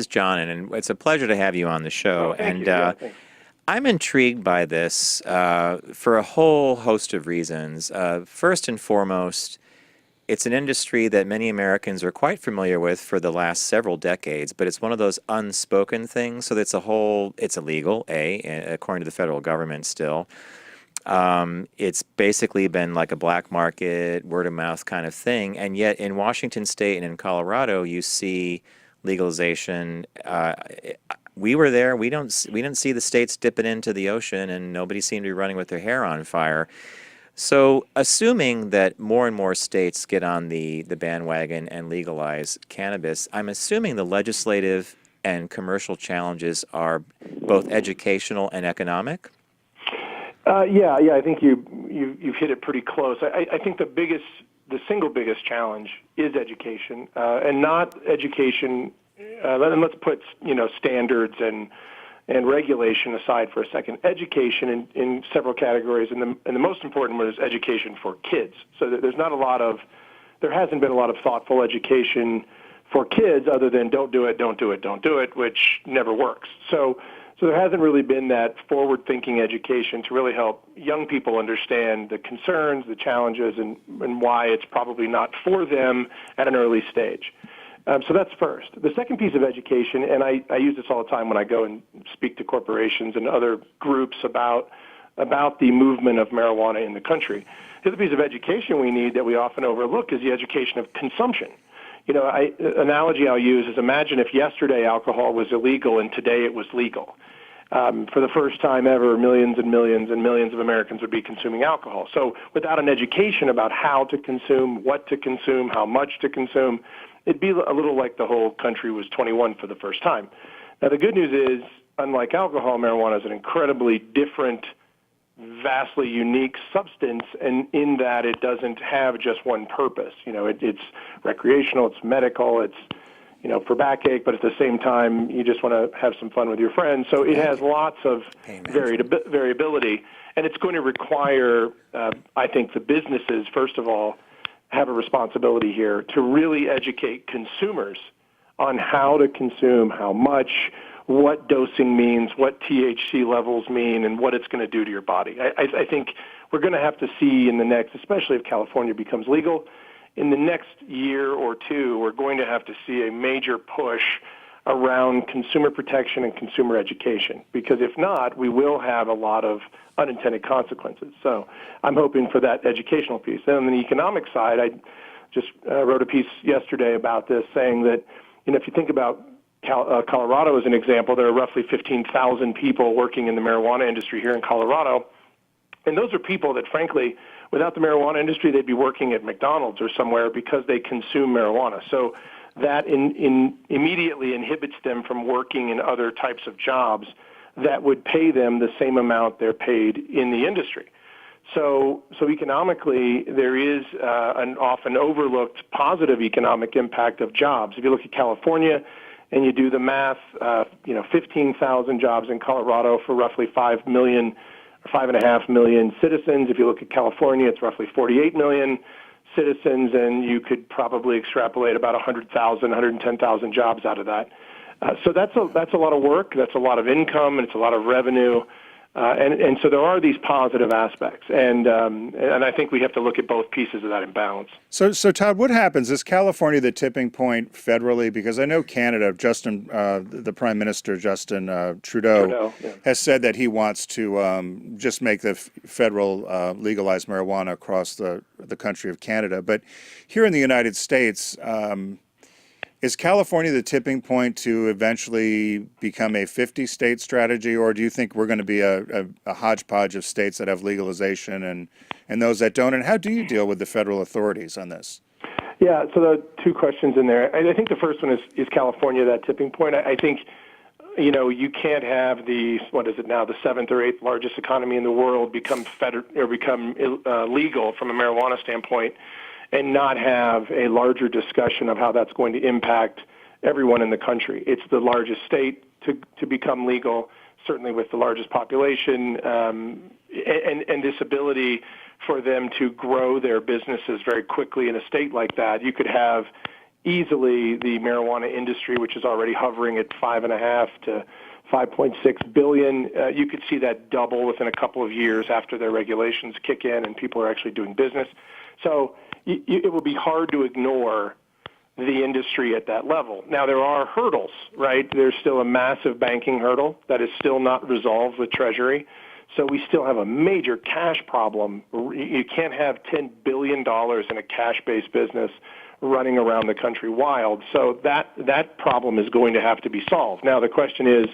John, and it's a pleasure to have you on the show. Thank you. I'm intrigued by this for a whole host of reasons. First and foremost, It's an industry that many Americans are quite familiar with for the last several decades, but it's one of those unspoken things. So it's illegal, according to the federal government still. It's basically been like a black market, word of mouth kind of thing. And yet in Washington State and in Colorado, you see legalization. We were there. We didn't see the states dipping into the ocean, and nobody seemed to be running with their hair on fire. So assuming that more and more states get on the bandwagon and legalize cannabis, I'm assuming the legislative and commercial challenges are both educational and economic? Yeah, I think you've hit it pretty close. I think the single biggest challenge is education, and not education. And let's put standards and regulation aside for a second. Education in several categories, and the most important one is education for kids. So there hasn't been a lot of thoughtful education for kids other than don't do it, which never works. So there hasn't really been that forward-thinking education to really help young people understand the concerns, the challenges, and why it's probably not for them at an early stage. So that's first. The second piece of education, and I use this all the time when I go and speak to corporations and other groups about the movement of marijuana in the country. The other piece of education we need that we often overlook is the education of consumption. Analogy I'll use is imagine if yesterday alcohol was illegal and today it was legal. For the first time ever, millions and millions and millions of Americans would be consuming alcohol. So without an education about how to consume, what to consume, how much to consume, it'd be a little like the whole country was 21 for the first time. Now, the good news is, unlike alcohol, marijuana is an incredibly different, vastly unique substance, and in that it doesn't have just one purpose. It's recreational, it's medical, it's for backache, but at the same time, you just want to have some fun with your friends. So it has lots of variability, and it's going to require, I think, the businesses, first of all, have a responsibility here to really educate consumers on how to consume, how much, what dosing means, what THC levels mean, and what it's going to do to your body. I think we're going to have to see in the next, especially if California becomes legal, in the next year or two, we're going to have to see a major push around consumer protection and consumer education, because if not, we will have a lot of unintended consequences. So I'm hoping for that educational piece. And on the economic side, I just wrote a piece yesterday about this, saying that if you think about Colorado as an example, there are roughly 15,000 people working in the marijuana industry here in Colorado, and those are people that, frankly, without the marijuana industry, they'd be working at McDonald's or somewhere because they consume marijuana. So that immediately inhibits them from working in other types of jobs that would pay them the same amount they're paid in the industry. So economically, there is an often overlooked positive economic impact of jobs. If you look at California and you do the math, 15,000 jobs in Colorado for roughly 5 million, 5.5 million citizens. If you look at California, it's roughly 48 million citizens, and you could probably extrapolate about 100,000, 110,000 jobs out of that. So that's a lot of work, that's a lot of income, and it's a lot of revenue. And so there are these positive aspects, and I think we have to look at both pieces of that in balance. So Todd, what happens? Is California the tipping point federally? Because I know Canada, the Prime Minister Justin Trudeau has said that he wants to just make the federal legalized marijuana across the country of Canada. But here in the United States, is California the tipping point to eventually become a 50-state strategy, or do you think we're going to be a hodgepodge of states that have legalization and those that don't? And how do you deal with the federal authorities on this? Yeah, so there are two questions in there. I think the first one is California that tipping point? I think, you can't have the seventh or eighth largest economy in the world become legal from a marijuana standpoint, and not have a larger discussion of how that's going to impact everyone in the country. It's the largest state to become legal, certainly with the largest population, and this ability for them to grow their businesses very quickly in a state like that. You could have easily the marijuana industry, which is already hovering at 5.5 to 5.6 billion. You could see that double within a couple of years after their regulations kick in and people are actually doing business. So it would be hard to ignore the industry at that level. Now, there are hurdles, right? There's still a massive banking hurdle that is still not resolved with Treasury. So we still have a major cash problem. You can't have $10 billion in a cash-based business running around the country wild. So that problem is going to have to be solved. Now, the question is,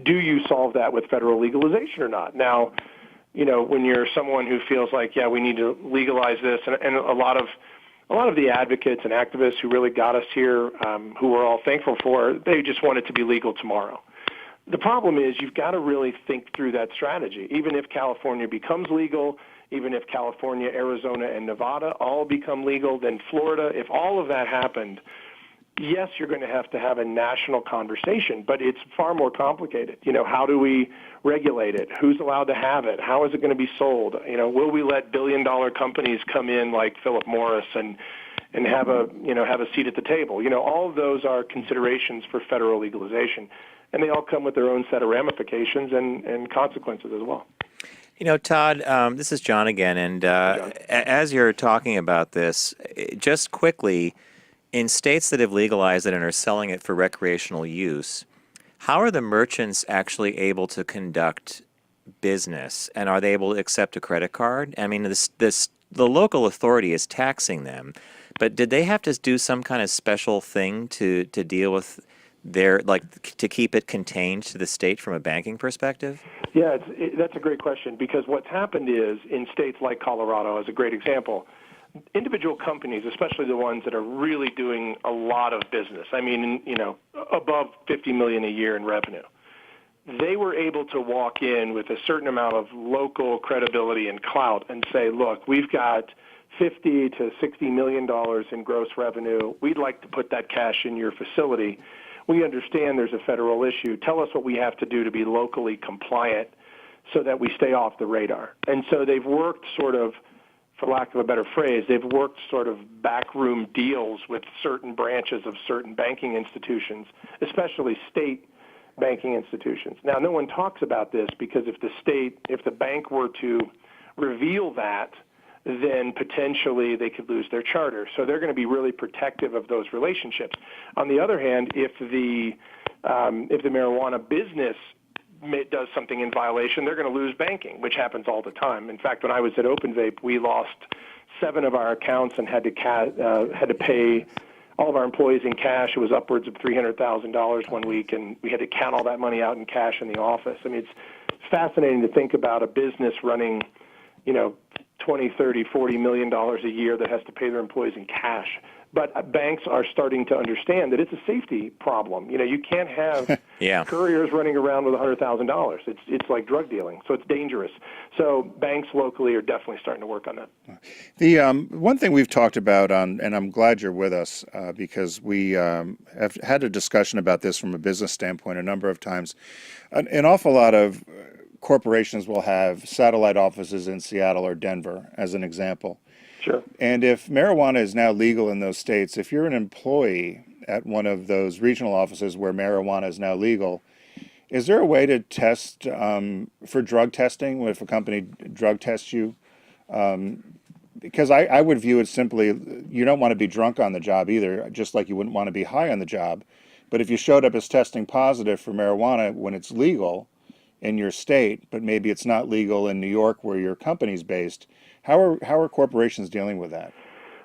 do you solve that with federal legalization or not? Now, when you're someone who feels like, yeah, we need to legalize this, and a lot of the advocates and activists who really got us here, who we're all thankful for, they just want it to be legal tomorrow. The problem is you've got to really think through that strategy. Even if California becomes legal, even if California, Arizona, and Nevada all become legal, then Florida, if all of that happened, yes, you're going to have a national conversation, but it's far more complicated. How do we regulate it? Who's allowed to have it? How is it going to be sold? Will we let billion-dollar companies come in like Philip Morris and have a seat at the table? All of those are considerations for federal legalization, and they all come with their own set of ramifications and consequences as well. Todd, this is John again, and as you're talking about this, just quickly, in states that have legalized it and are selling it for recreational use, how are the merchants actually able to conduct business, and are they able to accept a credit card? I mean, the local authority is taxing them, but did they have to do some kind of special thing to deal with to keep it contained to the state from a banking perspective? Yeah, that's a great question, because what's happened is in states like Colorado, as a great example, individual companies, especially the ones that are really doing a lot of business, above $50 million a year in revenue, they were able to walk in with a certain amount of local credibility and clout and say, look, we've got $50 to $60 million in gross revenue. We'd like to put that cash in your facility. We understand there's a federal issue. Tell us what we have to do to be locally compliant so that we stay off the radar. And so they've worked sort of, for lack of a better phrase, they've worked sort of backroom deals with certain branches of certain banking institutions, especially state banking institutions. Now, no one talks about this because if the bank were to reveal that, then potentially they could lose their charter. So they're going to be really protective of those relationships. On the other hand, if the marijuana business does something in violation, they're going to lose banking, which happens all the time. In fact, when I was at Open Vape, we lost 7 of our accounts and had to pay all of our employees in cash. It was upwards of $300,000 one week, and we had to count all that money out in cash in the office. I mean, it's fascinating to think about a business running, $20, $30, $40 million a year that has to pay their employees in cash. But banks are starting to understand that it's a safety problem. You can't have couriers running around with $100,000. It's like drug dealing, so it's dangerous. So banks locally are definitely starting to work on that. The one thing we've talked about, and I'm glad you're with us because we have had a discussion about this from a business standpoint a number of times. An awful lot of corporations will have satellite offices in Seattle or Denver, as an example. Sure. And if marijuana is now legal in those states, if you're an employee at one of those regional offices where marijuana is now legal, is there a way to test for drug testing if a company drug tests you? Because I would view it simply, you don't want to be drunk on the job either, just like you wouldn't want to be high on the job. But if you showed up as testing positive for marijuana when it's legal in your state, but maybe it's not legal in New York where your company's based, how are corporations dealing with that?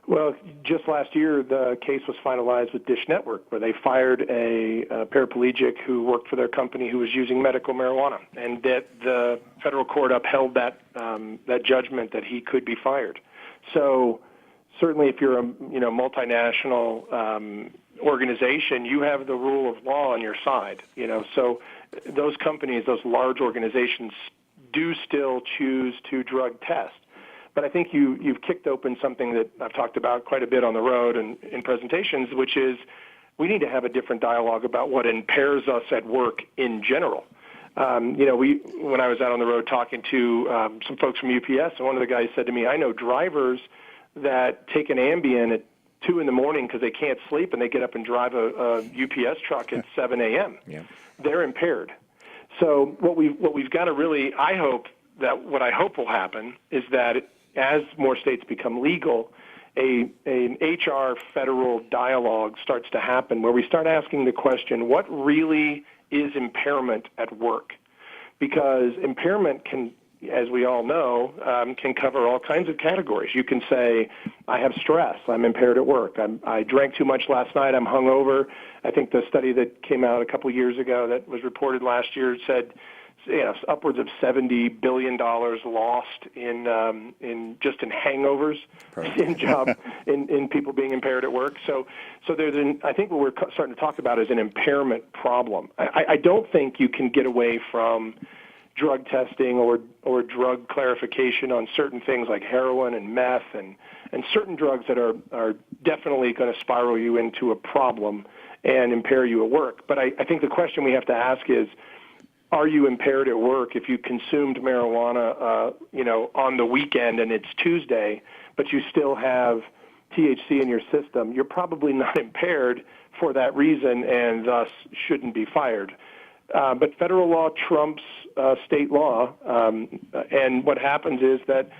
Well, just last year, the case was finalized with Dish Network, where they fired a paraplegic who worked for their company who was using medical marijuana, and that the federal court upheld that judgment that he could be fired. So certainly if you're a multinational organization, you have the rule of law on your side. So those companies, those large organizations, do still choose to drug test. But I think you've kicked open something that I've talked about quite a bit on the road and in presentations, which is we need to have a different dialogue about what impairs us at work in general. When I was out on the road talking to some folks from UPS, and one of the guys said to me, I know drivers that take an Ambien at 2 in the morning because they can't sleep, and they get up and drive a UPS truck at 7 a.m. Yeah. They're impaired. So what we've got to really, what I hope will happen is that as more states become legal an HR federal dialogue starts to happen where we start asking the question, what really is impairment at work? Because impairment can, as we all know, can cover all kinds of categories. You can say, I have stress, I'm impaired at work. I drank too much last night, I'm hungover. I think the study that came out a couple years ago that was reported last year said upwards of $70 billion lost in hangovers, in people being impaired at work. So there's I think what we're starting to talk about is an impairment problem. I don't think you can get away from drug testing or drug clarification on certain things like heroin and meth and certain drugs that are definitely going to spiral you into a problem and impair you at work. But I think the question we have to ask is, are you impaired at work if you consumed marijuana, on the weekend and it's Tuesday, but you still have THC in your system? You're probably not impaired for that reason and thus shouldn't be fired. But federal law trumps state law, and what happens is that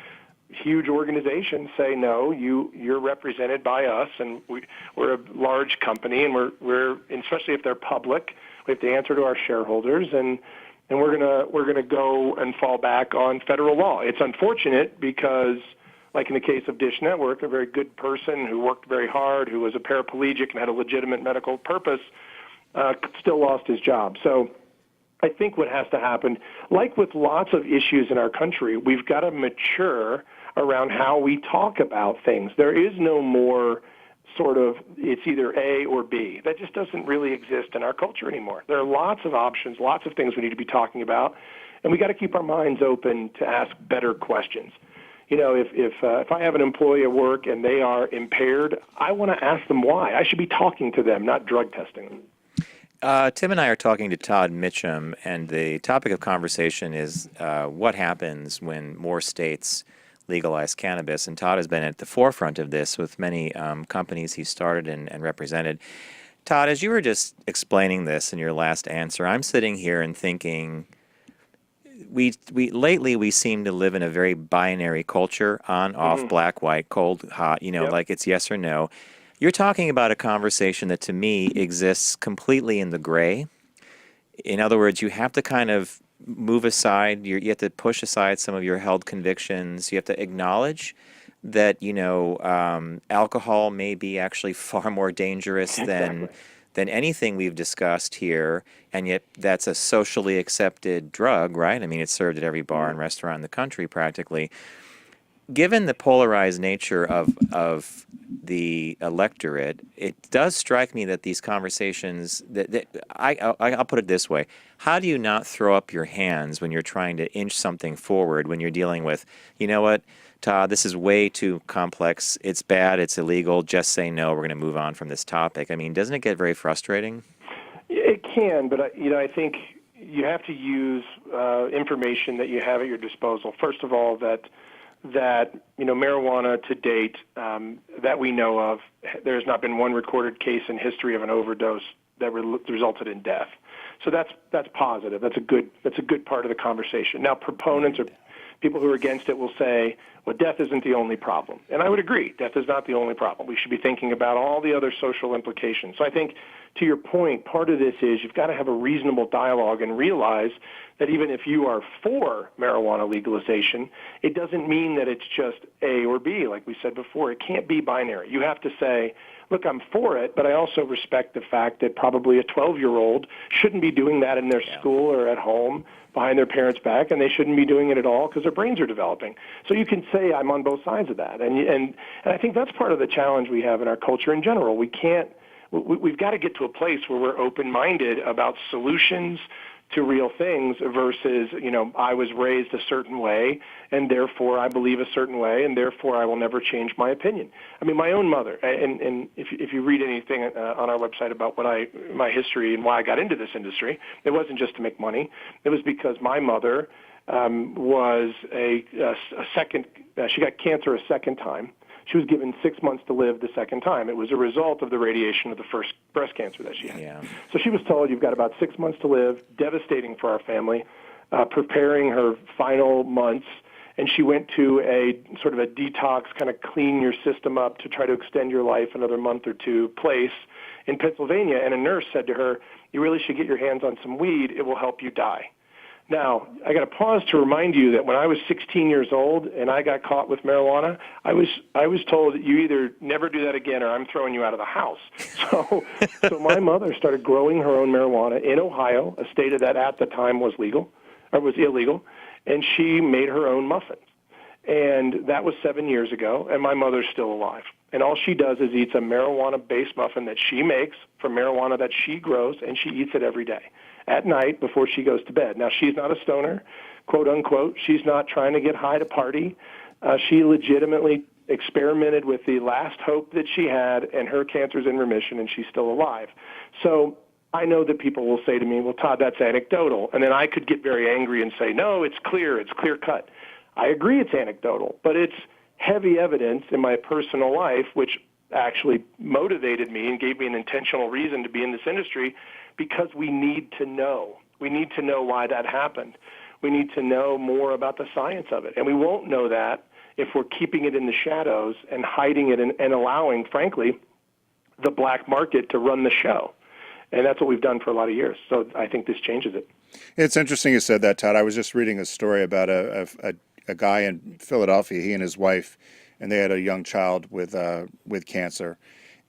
huge organizations say, no, you're represented by us, and we're a large company, and we're especially if they're public, we have to answer to our shareholders, and we're gonna go and fall back on federal law. It's unfortunate because, like in the case of Dish Network, a very good person who worked very hard, who was a paraplegic and had a legitimate medical purpose, still lost his job. So I think what has to happen, like with lots of issues in our country, we've got to mature around how we talk about things. There is no more sort of, it's either A or B. That just doesn't really exist in our culture anymore. There are lots of options, lots of things we need to be talking about, and we got to keep our minds open to ask better questions. If I have an employee at work and they are impaired, I want to ask them why. I should be talking to them, not drug testing them. Tim and I are talking to Todd Mitchem, and the topic of conversation is what happens when more states legalize cannabis. And Todd has been at the forefront of this with many companies he started and represented. Todd, as you were just explaining this in your last answer, I'm sitting here and thinking, we lately we seem to live in a very binary culture, on, off, black, white, cold, hot, like it's yes or no. You're talking about a conversation that to me exists completely in the gray. In other words, you have to kind of move aside, you have to push aside some of your held convictions. You have to acknowledge that, alcohol may be actually far more dangerous than anything we've discussed here, and yet that's a socially accepted drug, right? I mean, it's served at every bar and restaurant in the country practically. Given the polarized nature of the electorate, it does strike me that these conversations, I'll put it this way, how do you not throw up your hands when you're trying to inch something forward, when you're dealing with, you know what, Todd, this is way too complex, it's bad, it's illegal, just say no, we're going to move on from this topic. I mean, doesn't it get very frustrating? It can, but I think you have to use information that you have at your disposal. First of all, that marijuana to date that we know of, there's not been one recorded case in history of an overdose that resulted in death. So that's positive. That's a good part of the conversation. Now, proponents or people who are against it will say, well, death isn't the only problem. And I would agree, death is not the only problem. We should be thinking about all the other social implications. So I think, to your point, part of this is you've got to have a reasonable dialogue and realize that even if you are for marijuana legalization, it doesn't mean that it's just A or B, like we said before. It can't be binary. You have to say, look, I'm for it, but I also respect the fact that probably a 12-year-old shouldn't be doing that in their school or at home behind their parents' back, and they shouldn't be doing it at all because their brains are developing. So you can say I'm on both sides of that. And I think that's part of the challenge we have in our culture in general. We've got to get to a place where we're open-minded about solutions to real things versus, I was raised a certain way, and therefore I believe a certain way, and therefore I will never change my opinion. I mean, my own mother, and if you read anything on our website about my history and why I got into this industry, it wasn't just to make money. It was because my mother was she got cancer a second time. She was given 6 months to live the second time. It was a result of the radiation of the first breast cancer that she had. Yeah. So she was told, you've got about 6 months to live, devastating for our family, preparing her final months. and she went to a sort of a detox, kind of clean your system up to try to extend your life another month or two place in Pennsylvania, and a nurse said to her, "You really should get your hands on some weed. It will help you die." Now, I got to pause to remind you that when I was 16 years old and I got caught with marijuana, I was told that you either never do that again or I'm throwing you out of the house. So my mother started growing her own marijuana in Ohio, a state that at the time was illegal, and she made her own muffins. And that was 7 years ago, and my mother's still alive. And all she does is eats a marijuana-based muffin that she makes from marijuana that she grows, and she eats it every day at night before she goes to bed. Now, she's not a stoner, quote unquote. She's not trying to get high to party. She legitimately experimented with the last hope that she had, and her cancer's in remission, and she's still alive. So I know that people will say to me, well, Todd, that's anecdotal. And then I could get very angry and say, no, it's clear cut. I agree it's anecdotal, but it's heavy evidence in my personal life, which actually motivated me and gave me an intentional reason to be in this industry, because we need to know. We need to know why that happened. We need to know more about the science of it. And we won't know that if we're keeping it in the shadows and hiding it and allowing, frankly, the black market to run the show. And that's what we've done for a lot of years. So I think this changes it. It's interesting you said that, Todd. I was just reading a story about a guy in Philadelphia, he and his wife, and they had a young child with cancer.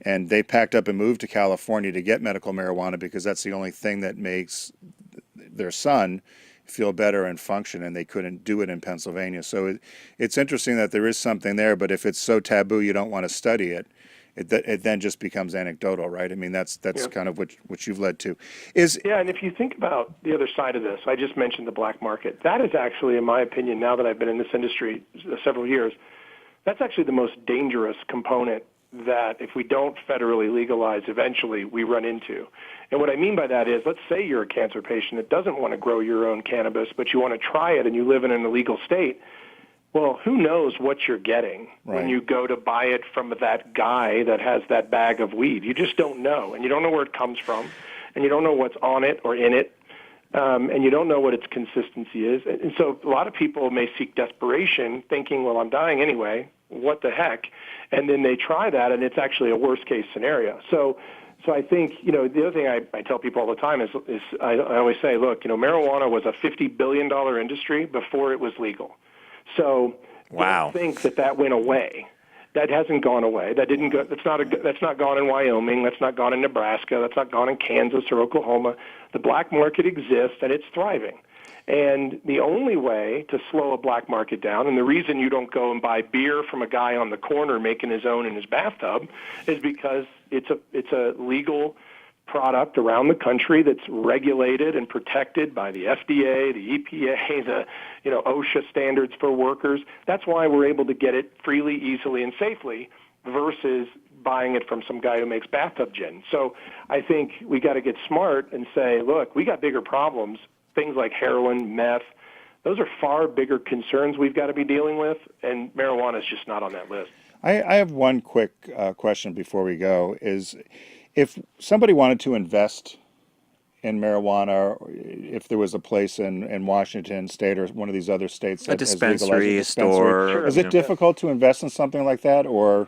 And they packed up and moved to California to get medical marijuana because that's the only thing that makes their son feel better and function, and they couldn't do it in Pennsylvania. So it's interesting that there is something there, but if it's so taboo you don't want to study it, it then just becomes anecdotal, right? I mean, that's kind of what you've led to. Yeah, and if you think about the other side of this, I just mentioned the black market. That is actually, in my opinion, now that I've been in this industry several years, that's actually the most dangerous component that if we don't federally legalize, eventually we run into. And what I mean by that is, let's say you're a cancer patient that doesn't want to grow your own cannabis, but you want to try it and you live in an illegal state. Well, who knows what you're getting when you go to buy it from that guy that has that bag of weed. You just don't know, and you don't know where it comes from, and you don't know what's on it or in it, and you don't know what its consistency is. And so a lot of people may seek desperation, thinking, well, I'm dying anyway, what the heck? And then they try that, and it's actually a worst-case scenario. So I think, the other thing I tell people all the time is I always say, look, marijuana was a $50 billion industry before it was legal. So don't think that went away. That hasn't gone away. That didn't go. That's not gone in Wyoming. That's not gone in Nebraska. That's not gone in Kansas or Oklahoma. The black market exists, and it's thriving. And the only way to slow a black market down, and the reason you don't go and buy beer from a guy on the corner making his own in his bathtub, is because it's a legal product around the country that's regulated and protected by the FDA, the EPA, the OSHA standards for workers. That's why we're able to get it freely, easily, and safely versus buying it from some guy who makes bathtub gin. So I think we got to get smart and say, look, we got bigger problems, things like heroin, meth. Those are far bigger concerns we've got to be dealing with, and marijuana is just not on that list. I have one quick question before we go, is if somebody wanted to invest in marijuana, or if there was a place in Washington State or one of these other states that has legalized a dispensary, store. Is it difficult to invest in something like that, or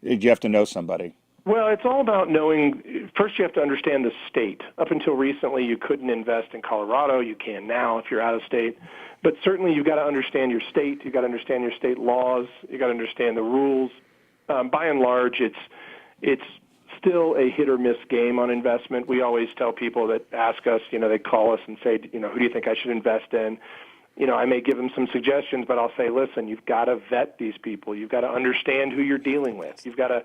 do you have to know somebody? Well, it's all about knowing. First, you have to understand the state. Up until recently, you couldn't invest in Colorado. You can now if you're out of state. But certainly, you've got to understand your state. You've got to understand your state laws. You've got to understand the rules. By and large, it's still a hit or miss game on investment. We always tell people that ask us, they call us and say, who do you think I should invest in? I may give them some suggestions, but I'll say, listen, you've got to vet these people. You've got to understand who you're dealing with. You've got to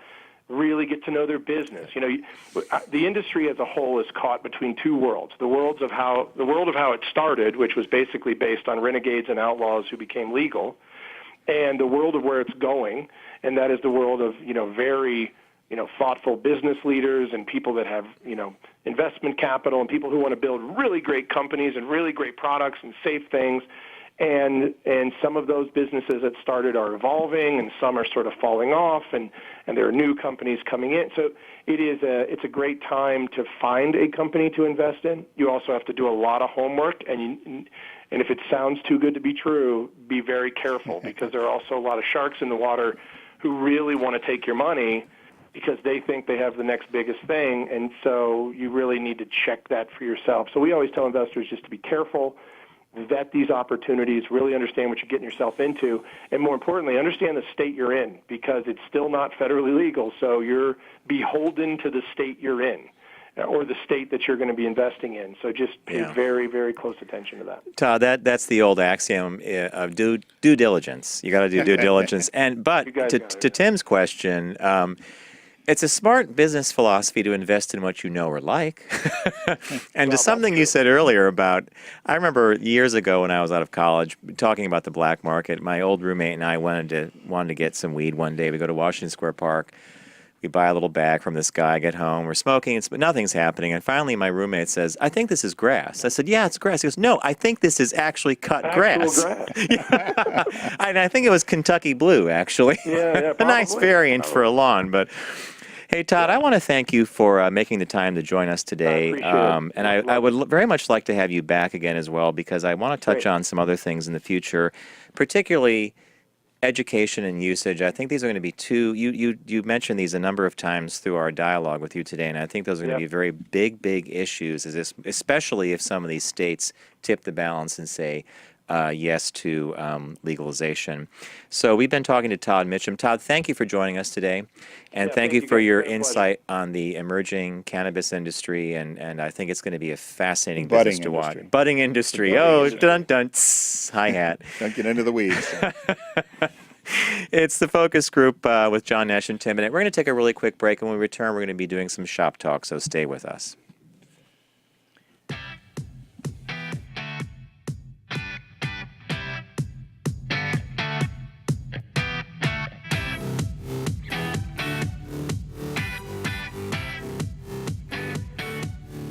really get to know their business. The industry as a whole is caught between two worlds. The world of how it started, which was basically based on renegades and outlaws who became legal, and the world of where it's going, and that is the world of, very thoughtful business leaders and people that have, investment capital and people who want to build really great companies and really great products and safe things. And some of those businesses that started are evolving, and some are sort of falling off, and there are new companies coming in. So it's a great time to find a company to invest in. You also have to do a lot of homework, and if it sounds too good to be true, be very careful, because there are also a lot of sharks in the water who really want to take your money because they think they have the next biggest thing, and so you really need to check that for yourself. So we always tell investors just to be careful, vet these opportunities, really understand what you're getting yourself into, and more importantly, understand the state you're in, because it's still not federally legal, so you're beholden to the state you're in, or the state that you're going to be investing in. So just pay very, very close attention to that. Todd, that's the old axiom of due diligence. You got to do due diligence. But to Tim's question, it's a smart business philosophy to invest in what you know or like. And to something you said earlier about, I remember years ago when I was out of college talking about the black market. My old roommate and I wanted to get some weed one day. We go to Washington Square Park. We buy a little bag from this guy, get home, we're smoking, but nothing's happening. And finally my roommate says, I think this is grass. I said, yeah, it's grass. He goes, no, I think this is actually cut grass. And I think it was Kentucky Blue, actually. Yeah, a nice variant for a lawn. But hey, Todd, I want to thank you for making the time to join us today. And I would very much like to have you back again as well, because I want to touch on some other things in the future, particularly education and usage. I think these are going to be you mentioned these a number of times through our dialogue with you today, and I think those are going to be very big issues, especially if some of these states tip the balance and say yes to legalization. So we've been talking to Todd Mitchem. Todd, thank you for joining us today, and thank you for your insight on the emerging cannabis industry, and I think it's going to be a fascinating business to watch. Budding industry. Oh, dun-dun, hi-hat. Don't get into the weeds. It's the Focus Group with John Nash and Tim. And we're going to take a really quick break, and when we return, we're going to be doing some shop talk, so stay with us.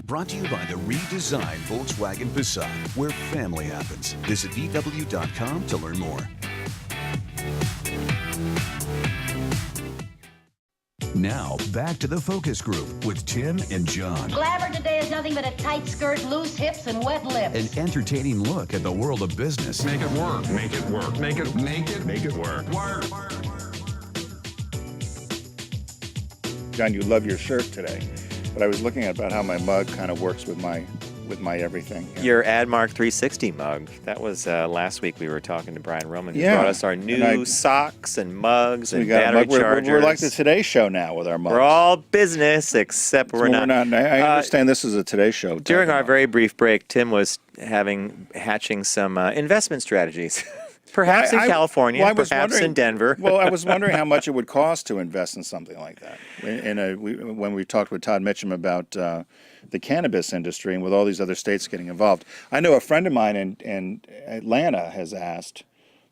Brought to you by the redesigned Volkswagen Passat, where family happens. Visit VW.com to learn more. Now, back to the Focus Group with Tim and John. Glamour today is nothing but a tight skirt, loose hips, and wet lips. An entertaining look at the world of business. Make it work. Make it work. Make it work. Work. John, you love your shirt today, but I was looking about how my mug kind of works with my everything. Your AdMark 360 mug. That was last week. We were talking to Brian Roman, who brought us our new socks and mugs and battery chargers. We're like the Today Show now with our mugs. We're all business, except we're not. I understand this is a Today Show. During our very brief break, Tim was hatching some investment strategies. Perhaps in California, perhaps in Denver. Well, I was wondering how much it would cost to invest in something like that. When we talked with Todd Mitchem about the cannabis industry and with all these other states getting involved. I know a friend of mine in Atlanta has asked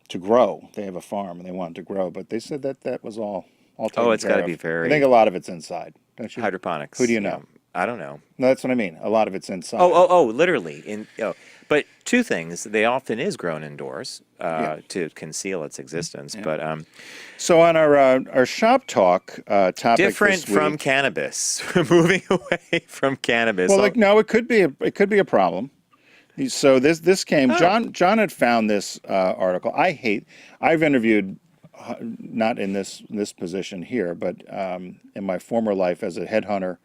to grow. They have a farm and they want to grow, but they said that was all taken care of. Oh, it's got to be very... I think a lot of it's inside, don't you? Hydroponics. Who do you know? I don't know. No, that's what I mean. A lot of it's inside. Oh, literally. But two things. They often is grown indoors to conceal its existence. Yeah. But so on our shop talk topic different this week, from cannabis. Moving away from cannabis. Well, no, it could be a problem. So this came. John had found this article. I've interviewed, not in this position here, but in my former life as a headhunter.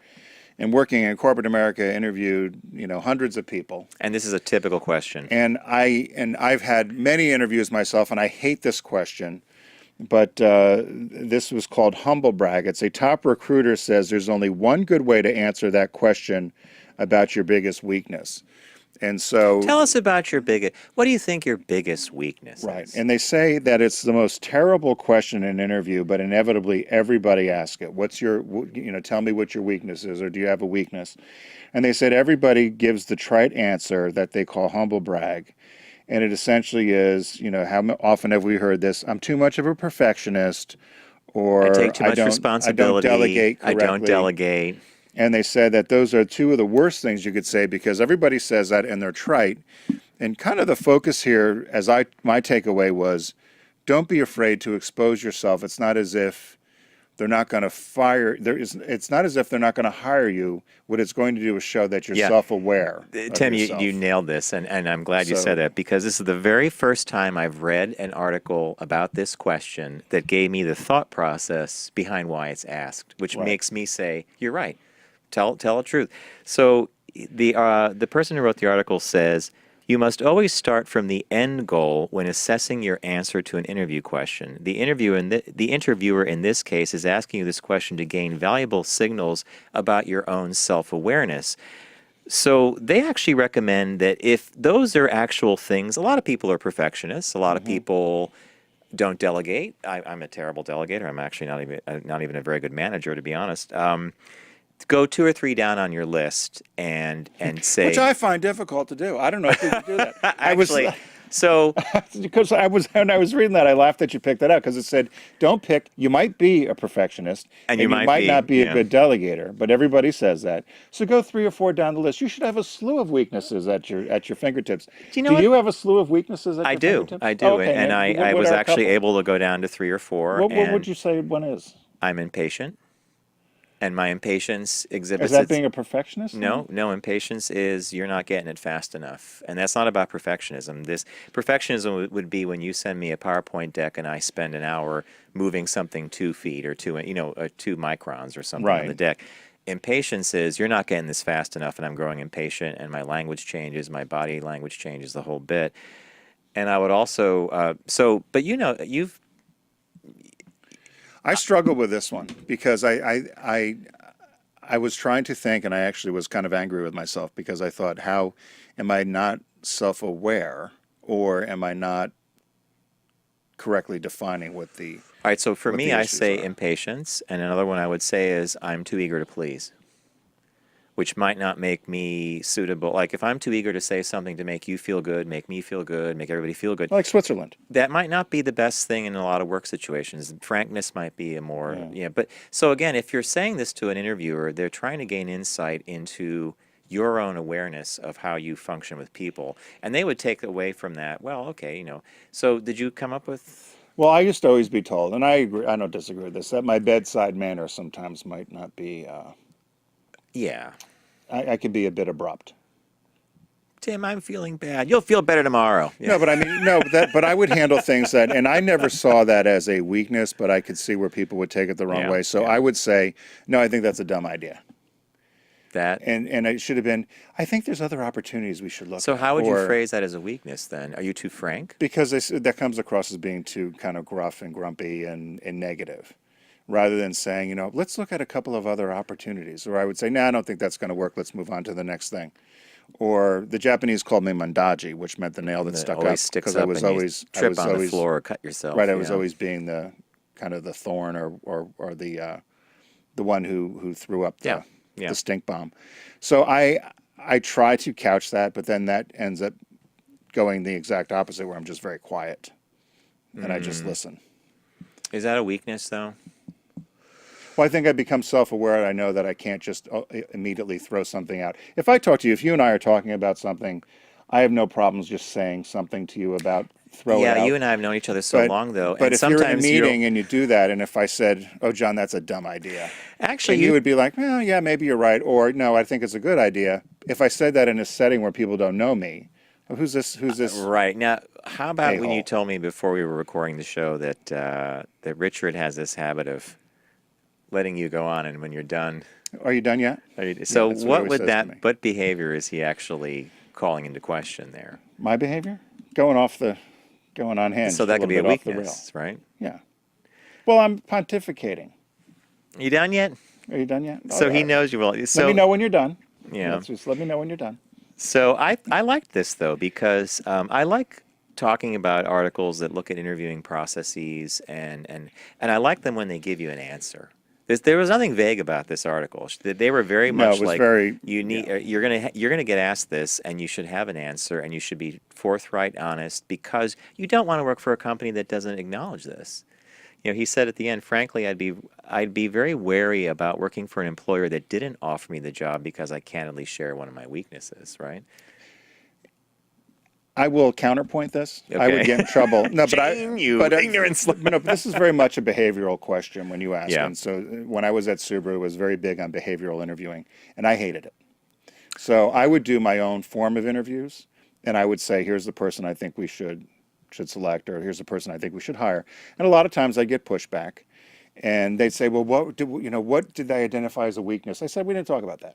And working in corporate America, interviewed hundreds of people. And this is a typical question. And I've had many interviews myself, and I hate this question, but this was called humble brag. It's a top recruiter says there's only one good way to answer that question about your biggest weakness. And so tell us about what do you think your biggest weakness is? Right. And they say that it's the most terrible question in an interview, but inevitably everybody asks it. Tell me what your weakness is, or do you have a weakness? And they said everybody gives the trite answer that they call humble brag. And it essentially is, how often have we heard this? I'm too much of a perfectionist, or I take too much responsibility. I don't delegate correctly. I don't delegate. And they said that those are two of the worst things you could say, because everybody says that and they're trite. And kind of the focus here, my takeaway was, don't be afraid to expose yourself. It's not as if they're not going to it's not as if they're not going to hire you. What it's going to do is show that you're self-aware. Tim, you nailed this, and I'm glad you said that, because this is the very first time I've read an article about this question that gave me the thought process behind why it's asked, which makes me say, you're right. Tell the truth. So the person who wrote the article says, you must always start from the end goal when assessing your answer to an interview question. The interviewer in this case is asking you this question to gain valuable signals about your own self-awareness. So they actually recommend that if those are actual things, a lot of people are perfectionists. A lot of people don't delegate. I'm a terrible delegator. I'm actually not even a very good manager, to be honest. Go 2 or 3 down on your list and say, which I find difficult to do. I don't know if you can do that. Because when I was reading that, I laughed that you picked that out, because it said, don't pick. You might be a perfectionist, and you might not be a good delegator, but everybody says that. So go 3 or 4 down the list. You should have a slew of weaknesses at your fingertips. Do you have a slew of weaknesses at your fingertips? I do, okay, and I was actually able to go down to 3 or 4. What would you say one is? I'm impatient. And my impatience exhibits... Is that being a perfectionist? No, impatience is you're not getting it fast enough. And that's not about perfectionism. Perfectionism would be when you send me a PowerPoint deck and I spend an hour moving something 2 feet or 2 microns or something on the deck. Impatience is you're not getting this fast enough, and I'm growing impatient, and my language changes, my body language changes, the whole bit. And I would also... I struggle with this one, because I was trying to think, and I actually was kind of angry with myself, because I thought, how am I not self-aware, or am I not correctly defining what the... All right, so for me, I say impatience, and another one I would say is I'm too eager to please, which might not make me suitable. Like, if I'm too eager to say something to make you feel good, make me feel good, make everybody feel good. Like Switzerland. That might not be the best thing in a lot of work situations. Frankness might be a more, but so again, if you're saying this to an interviewer, they're trying to gain insight into your own awareness of how you function with people. And they would take away from that, well, okay, so did you come up with... Well, I used to always be told, and I agree, I don't disagree with this, that my bedside manner sometimes might not be... I could be a bit abrupt. Tim, I'm feeling bad. You'll feel better tomorrow. Yeah. No, but I mean, but I would handle things and I never saw that as a weakness, but I could see where people would take it the wrong way. So I would say, no, I think that's a dumb idea. And it should have been, I think there's other opportunities we should look at. So how would you phrase that as a weakness then? Are you too frank? Because that comes across as being too kind of gruff and grumpy and negative, rather than saying, let's look at a couple of other opportunities. Or I would say, no, I don't think that's going to work. Let's move on to the next thing. Or the Japanese called me mandaji, which meant the nail that stuck up, because I was always trip on the floor or cut yourself. Right, I was always being the kind of the thorn or the one who threw up the stink bomb. So I try to couch that, but then that ends up going the exact opposite, where I'm just very quiet and I just listen. Is that a weakness, though? Well, I think I become self-aware. I know that I can't just immediately throw something out. If I talk to you, if you and I are talking about something, I have no problems just saying something to you about throw it out. Yeah, you and I have known each other so long, though. But if you're in a meeting and you do that, and if I said, "Oh, John, that's a dumb idea," actually, you would be like, "Well, yeah, maybe you're right," or "No, I think it's a good idea." If I said that in a setting where people don't know me, who's this? Who's this? Right now, how about when you told me before we were recording the show that that Richard has this habit of letting you go on, and when you're done, are you done yet? So what behavior is he actually calling into question there? My behavior? Going on hand. So that could be a weakness, right? Yeah. Well, I'm pontificating. You done yet? Are you done yet? So he knows you will. So let me know when you're done. Yeah. Just let me know when you're done. So I liked this, though, because I like talking about articles that look at interviewing processes, and I like them when they give you an answer. There was nothing vague about this article. They were very much like you're gonna get asked this, and you should have an answer, and you should be forthright, honest, because you don't want to work for a company that doesn't acknowledge this. He said at the end, frankly, I'd be very wary about working for an employer that didn't offer me the job because I candidly share one of my weaknesses. Right? I will counterpoint this. Okay. I would get in trouble. No, Shame you, ignorance. No, but this is very much a behavioral question when you ask. Yeah. And so when I was at Subaru, it was very big on behavioral interviewing, and I hated it. So I would do my own form of interviews, and I would say, here's the person I think we should select, or here's the person I think we should hire. And a lot of times I get pushback, and they'd say, well, what did they identify as a weakness? I said, we didn't talk about that.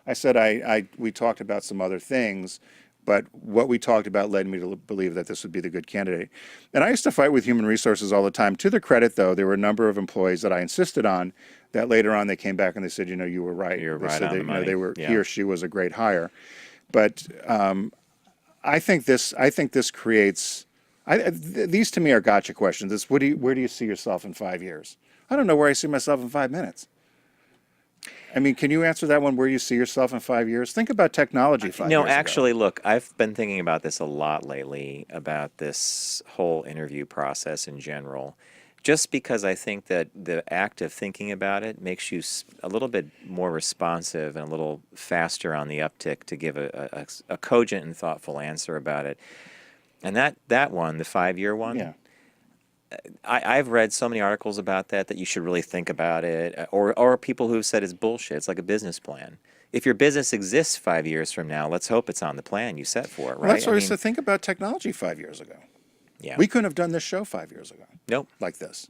I said, we talked about some other things, but what we talked about led me to believe that this would be the good candidate. And I used to fight with human resources all the time. To their credit, though, there were a number of employees that I insisted on that later on they came back and they said, you were right. You're they right said on that, the money. They were, Yeah. he or she was a great hire. But I think this creates, these to me are gotcha questions. Where do you see yourself in 5 years? I don't know where I see myself in 5 minutes. I mean, can you answer that one, where you see yourself in 5 years? Think about technology 5 years No, ago. actually, look, I've been thinking about this a lot lately, about this whole interview process in general, just because I think that the act of thinking about it makes you a little bit more responsive and a little faster on the uptick to give a cogent and thoughtful answer about it. And that one, the 5-year one, Yeah. I've read so many articles about that you should really think about it, or people who've said it's bullshit. It's like a business plan. If your business exists 5 years from now, let's hope it's on the plan you set for it, right? Well, that's what I said. Think about technology 5 years ago. Yeah. We couldn't have done this show 5 years ago. Nope. Like this.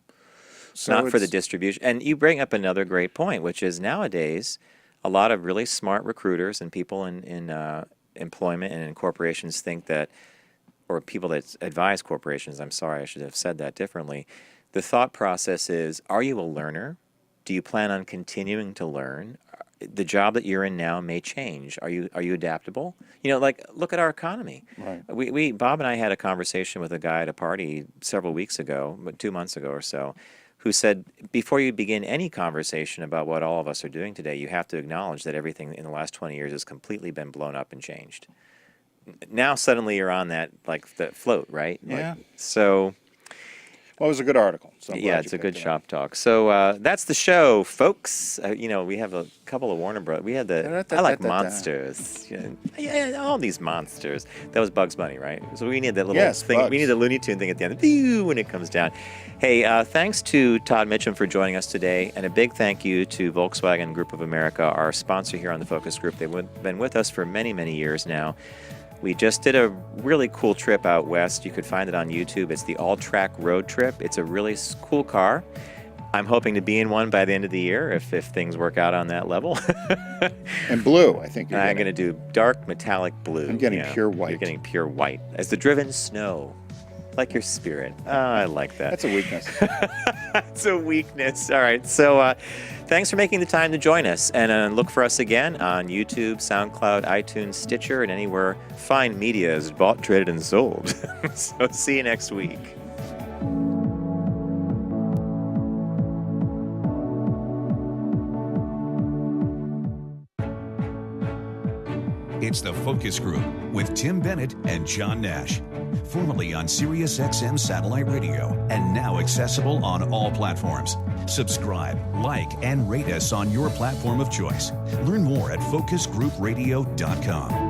So Not for the distribution. And you bring up another great point, which is nowadays a lot of really smart recruiters and people in employment and in corporations think that, or people that advise corporations, I'm sorry, I should have said that differently. The thought process is, are you a learner? Do you plan on continuing to learn? The job that you're in now may change. Are you adaptable? Like, look at our economy. Right. Bob and I had a conversation with a guy at a party several weeks ago, 2 months ago or so, who said, before you begin any conversation about what all of us are doing today, you have to acknowledge that everything in the last 20 years has completely been blown up and changed. Now suddenly you're on that float, right? Yeah. So. Well, it was a good article. So I'm Yeah, glad it's you a good picked it shop talk. So that's the show, folks. We have a couple of Warner Brothers. We had I like monsters. Yeah, all these monsters. That was Bugs Bunny, right? So we need that little thing. Bugs. We need the Looney Tune thing at the end. Pew, when it comes down. Hey, thanks to Todd Mitchem for joining us today, and a big thank you to Volkswagen Group of America, our sponsor here on the Focus Group. They've been with us for many, many years now. We just did a really cool trip out west. You could find it on YouTube. It's the All-Track Road Trip. It's a really cool car. I'm hoping to be in one by the end of the year if things work out on that level. And blue, I think you're I'm going to do dark metallic blue. I'm getting pure white. You're getting pure white. As the driven snow. Like your spirit. Oh, I like that. That's a weakness. It's a weakness. All right. So thanks for making the time to join us. And look for us again on YouTube, SoundCloud, iTunes, Stitcher, and anywhere fine media is bought, traded, and sold. So see you next week. It's the Focus Group with Tim Bennett and John Nash. Formerly on Sirius XM Satellite Radio and now accessible on all platforms. Subscribe, like, and rate us on your platform of choice. Learn more at focusgroupradio.com.